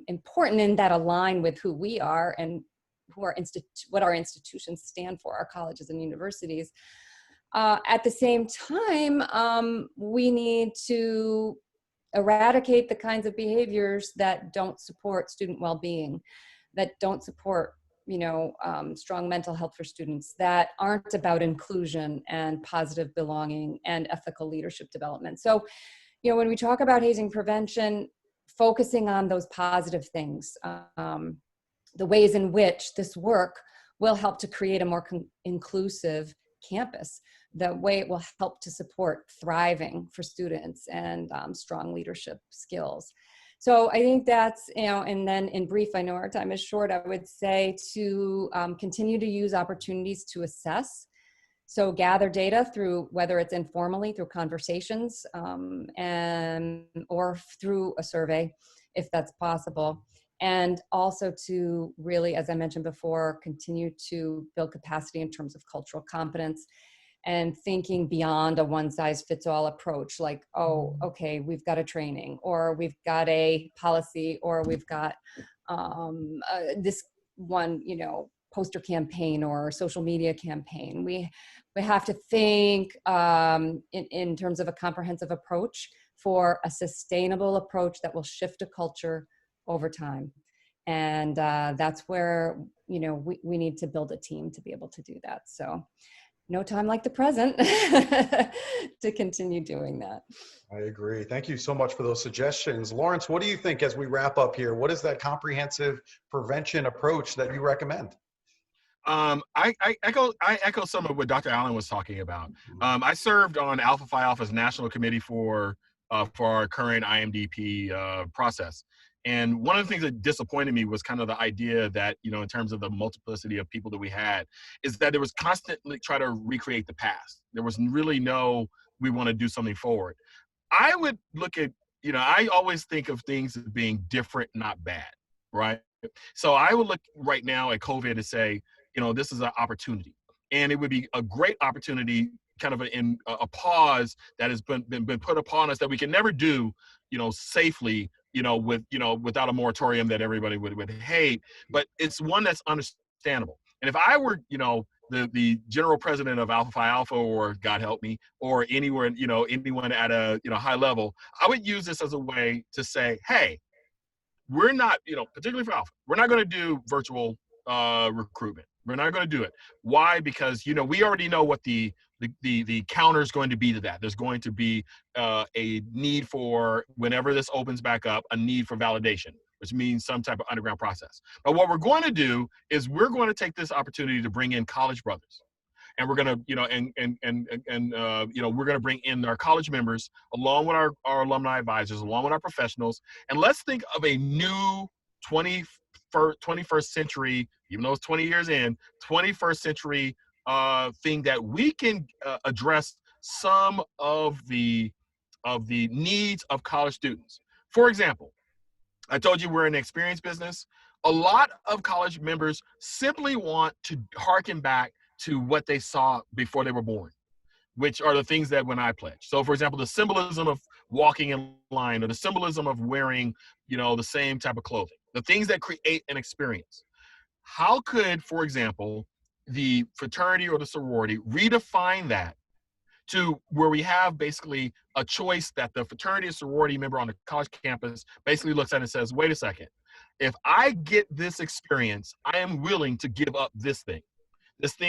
important and that align with who we are and what our institutions stand for, our colleges and universities. At the same time, we need to eradicate the kinds of behaviors that don't support student well-being, that don't support, strong mental health for students, that aren't about inclusion and positive belonging and ethical leadership development. So, when we talk about hazing prevention, focusing on those positive things, the ways in which this work will help to create a more inclusive campus, the way it will help to support thriving for students and strong leadership skills. So I think that's, and then in brief, I know our time is short, I would say to continue to use opportunities to assess. So gather data through, whether it's informally through conversations or through a survey, if that's possible. And also to really, as I mentioned before, continue to build capacity in terms of cultural competence and thinking beyond a one-size-fits-all approach, like, oh, okay, we've got a training, or we've got a policy, or we've got this one, poster campaign or social media campaign. We have to think in terms of a comprehensive approach for a sustainable approach that will shift a culture over time. And that's where, we need to build a team to be able to do that. So no time like the present to continue doing that. I agree. Thank you so much for those suggestions. Lawrence, what do you think as we wrap up here? What is that comprehensive prevention approach that you recommend? I echo some of what Dr. Allan was talking about. I served on Alpha Phi Alpha's national committee for our current IMDP process. And one of the things that disappointed me was kind of the idea that, in terms of the multiplicity of people that we had, is that there was constantly try to recreate the past. There was really no, we want to do something forward. I would look at, I always think of things as being different, not bad, right? So I would look right now at COVID and say, this is an opportunity. And it would be a great opportunity, kind of a pause that has been put upon us that we can never do, safely, without a moratorium that everybody would hate, but it's one that's understandable. And if I were, the general president of Alpha Phi Alpha, or God help me, or anywhere, anyone at a, high level, I would use this as a way to say, hey, we're not, particularly for Alpha, we're not going to do virtual recruitment. We're not going to do it. Why? Because, we already know what the counter is going to be to that. There's going to be a need for, whenever this opens back up, a need for validation, which means some type of underground process. But what we're going to do is we're going to take this opportunity to bring in college brothers. And we're going to, we're going to bring in our college members along with our alumni advisors, along with our professionals. And let's think of a new 21st century, even though it's 20 years in, 21st century thing that we can address some of the needs of college students. For example, I told you we're in the experience business. A lot of college members simply want to harken back to what they saw before they were born, which are the things that when I pledged. So for example, the symbolism of walking in line, or the symbolism of wearing, the same type of clothing, the things that create an experience. How could, for example, the fraternity or the sorority redefine that to where we have basically a choice that the fraternity or sorority member on the college campus basically looks at and says, wait a second, if I get this experience, I am willing to give up this thing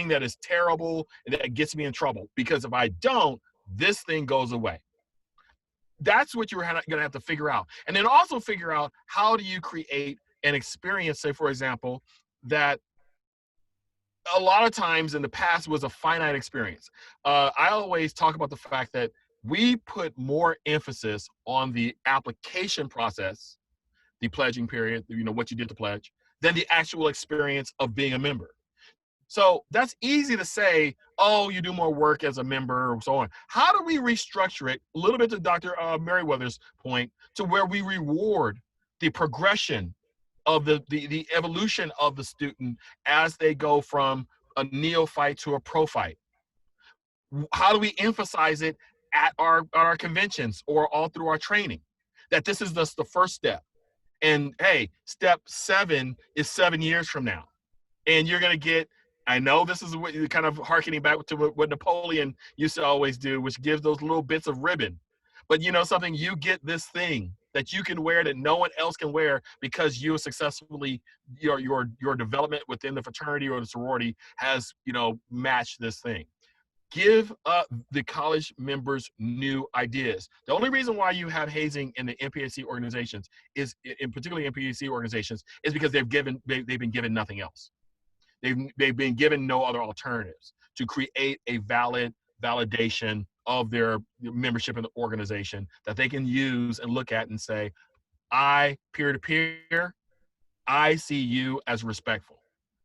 that is terrible and that gets me in trouble, because if I don't, this thing goes away. That's what you're going to have to figure out. And then also figure out, how do you create an experience, say, for example, that a lot of times in the past was a finite experience. I always talk about the fact that we put more emphasis on the application process, the pledging period, what you did to pledge, than the actual experience of being a member. So that's easy to say, oh, you do more work as a member and so on. How do we restructure it, a little bit to Dr. Merriweather's point, to where we reward the progression of the evolution of the student as they go from a neophyte to a prophyte? How do we emphasize it at our conventions or all through our training, that this is just the first step? And hey, step 7 is 7 years from now. And you're going to get, I know this is kind of hearkening back to what Napoleon used to always do, which gives those little bits of ribbon. But something, you get this thing that you can wear that no one else can wear, because you successfully, your development within the fraternity or the sorority has, matched this thing. Give the college members new ideas. The only reason why you have hazing in the MPAC organizations is, in particularly MPAC organizations, is because they've been given nothing else. They've been given no other alternatives to create a validation of their membership in the organization that they can use and look at and say, I, peer-to-peer, I see you as respectful.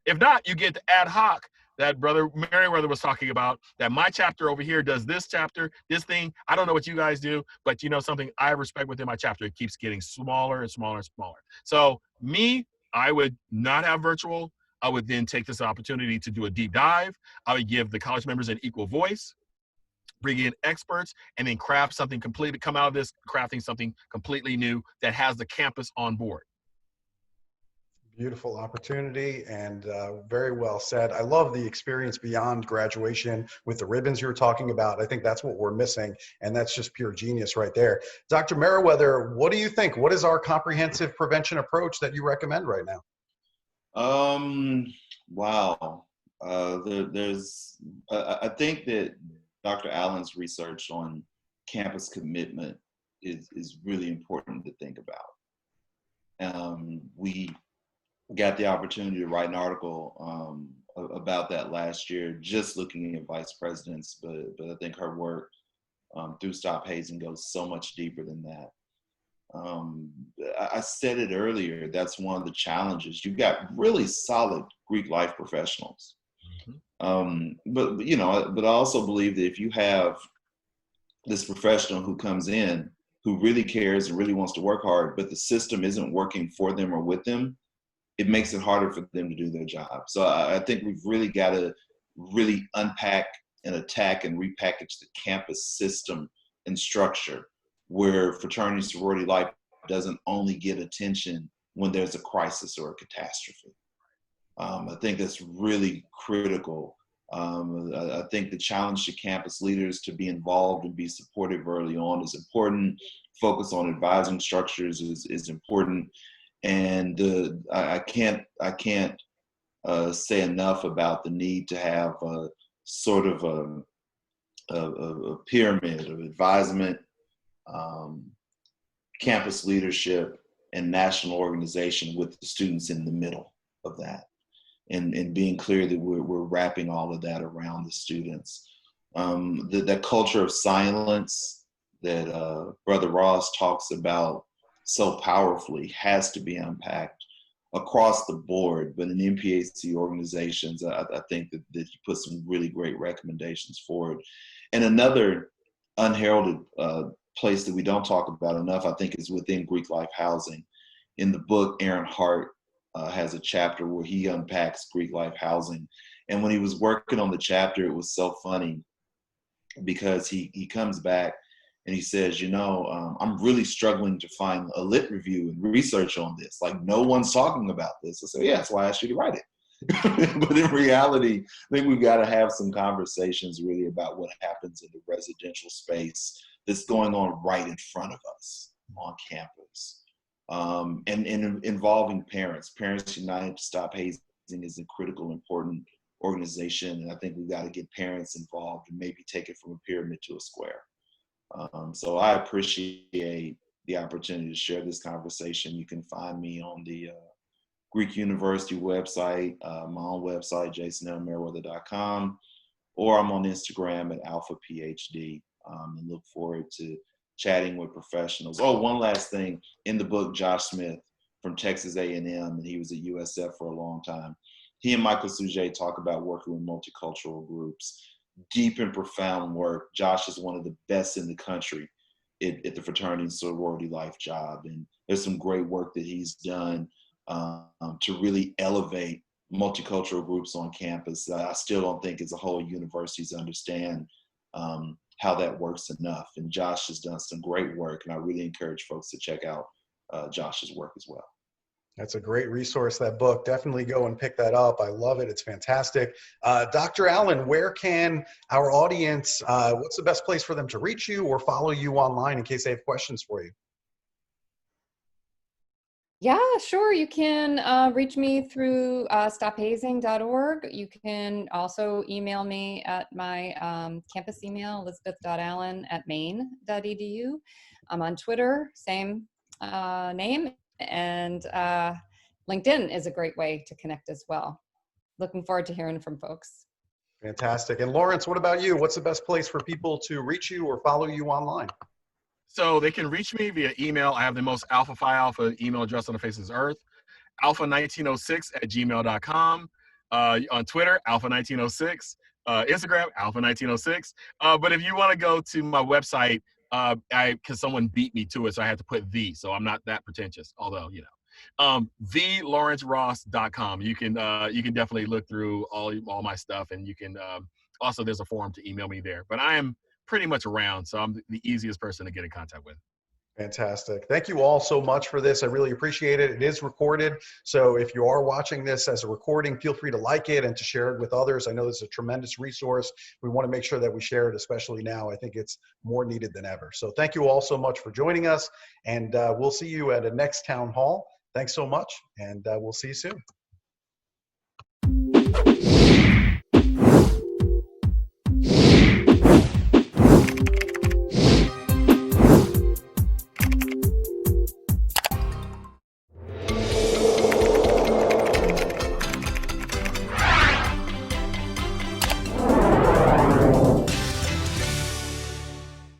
If not, you get the ad hoc that Brother Merriweather was talking about, that my chapter over here does this chapter, this thing. I don't know what you guys do, but something I respect within my chapter, it keeps getting smaller and smaller and smaller. So me, I would not have virtual. I would then take this opportunity to do a deep dive. I would give the college members an equal voice, bring in experts, and then craft something completely, come out of this crafting something completely new that has the campus on board. Beautiful opportunity, and very well said. I love the experience beyond graduation with the ribbons you were talking about. I think that's what we're missing, and that's just pure genius right there. Dr. Merriweather, what do you think? What is our comprehensive prevention approach that you recommend right now? Wow. I think that Dr. Allan's research on campus commitment is really important to think about. We got the opportunity to write an article about that last year, just looking at vice presidents, but I think her work through StopHazing goes so much deeper than that. I said it earlier, that's one of the challenges. You've got really solid Greek life professionals. But I also believe that if you have this professional who comes in, who really cares and really wants to work hard, but the system isn't working for them or with them, it makes it harder for them to do their job. So I think we've really got to really unpack and attack and repackage the campus system and structure, where fraternity sorority life doesn't only get attention when there's a crisis or a catastrophe. I think that's really critical. I think the challenge to campus leaders to be involved and be supportive early on is important. Focus on advising structures is important. And I can't say enough about the need to have a sort of a pyramid of advisement, campus leadership, and national organization with the students in the middle of that. And being clear that we're wrapping all of that around the students. That culture of silence that Brother Ross talks about so powerfully has to be unpacked across the board. But in MPAC organizations, I think that you put some really great recommendations forward. And another unheralded place that we don't talk about enough, I think, is within Greek life housing. In the book, Aaron Hart has a chapter where he unpacks Greek life housing. And when he was working on the chapter, it was so funny because he comes back and he says, you know, I'm really struggling to find a lit review and research on this. Like, no one's talking about this. I said, yeah, that's why I asked you to write it. But in reality, I think we've got to have some conversations really about what happens in the residential space that's going on right in front of us on campus. And involving parents. Parents United to Stop Hazing is a critical, important organization, and I think we've got to get parents involved and maybe take it from a pyramid to a square. So I appreciate the opportunity to share this conversation. You can find me on the Greek University website, my own website, jasonlmerriweather.com, or I'm on Instagram at AlphaPhD, and look forward to chatting with professionals. Oh, one last thing. In the book, Josh Smith from Texas A&M, and he was at USF for a long time. He and Michael Sujet talk about working with multicultural groups. Deep and profound work. Josh is one of the best in the country at the fraternity and sorority life job. And there's some great work that he's done to really elevate multicultural groups on campus. I still don't think as a whole universities understand how that works enough. And Josh has done some great work, and I really encourage folks to check out Josh's work as well. That's a great resource, that book. Definitely go and pick that up. I love it. It's fantastic. Dr. Allan, where can our audience, what's the best place for them to reach you or follow you online in case they have questions for you? Yeah, sure. You can reach me through StopHazing.org. You can also email me at my campus email, elizabeth.allan@maine.edu. I'm on Twitter, same name, and LinkedIn is a great way to connect as well. Looking forward to hearing from folks. Fantastic. And Lawrence, what about you? What's the best place for people to reach you or follow you online? So they can reach me via email. I have the most alpha phi alpha email address on the face of this earth, alpha1906@gmail.com. On Twitter, alpha1906. Instagram, alpha1906. But if you want to go to my website, because someone beat me to it, so I had to put the, so I'm not that pretentious, although, you know. TheLawrenceRoss.com. You can definitely look through all my stuff, and you can also, there's a forum to email me there. But I am pretty much around, so I'm the easiest person to get in contact with. Fantastic. Thank you all so much for this. I really appreciate it. It is recorded, so if you are watching this as a recording, feel free to like it and to share it with others. I know this is a tremendous resource. We want to make sure that we share it, especially now. I think it's more needed than ever. So thank you all so much for joining us, and we'll see you at a next town hall. Thanks so much, and we'll see you soon.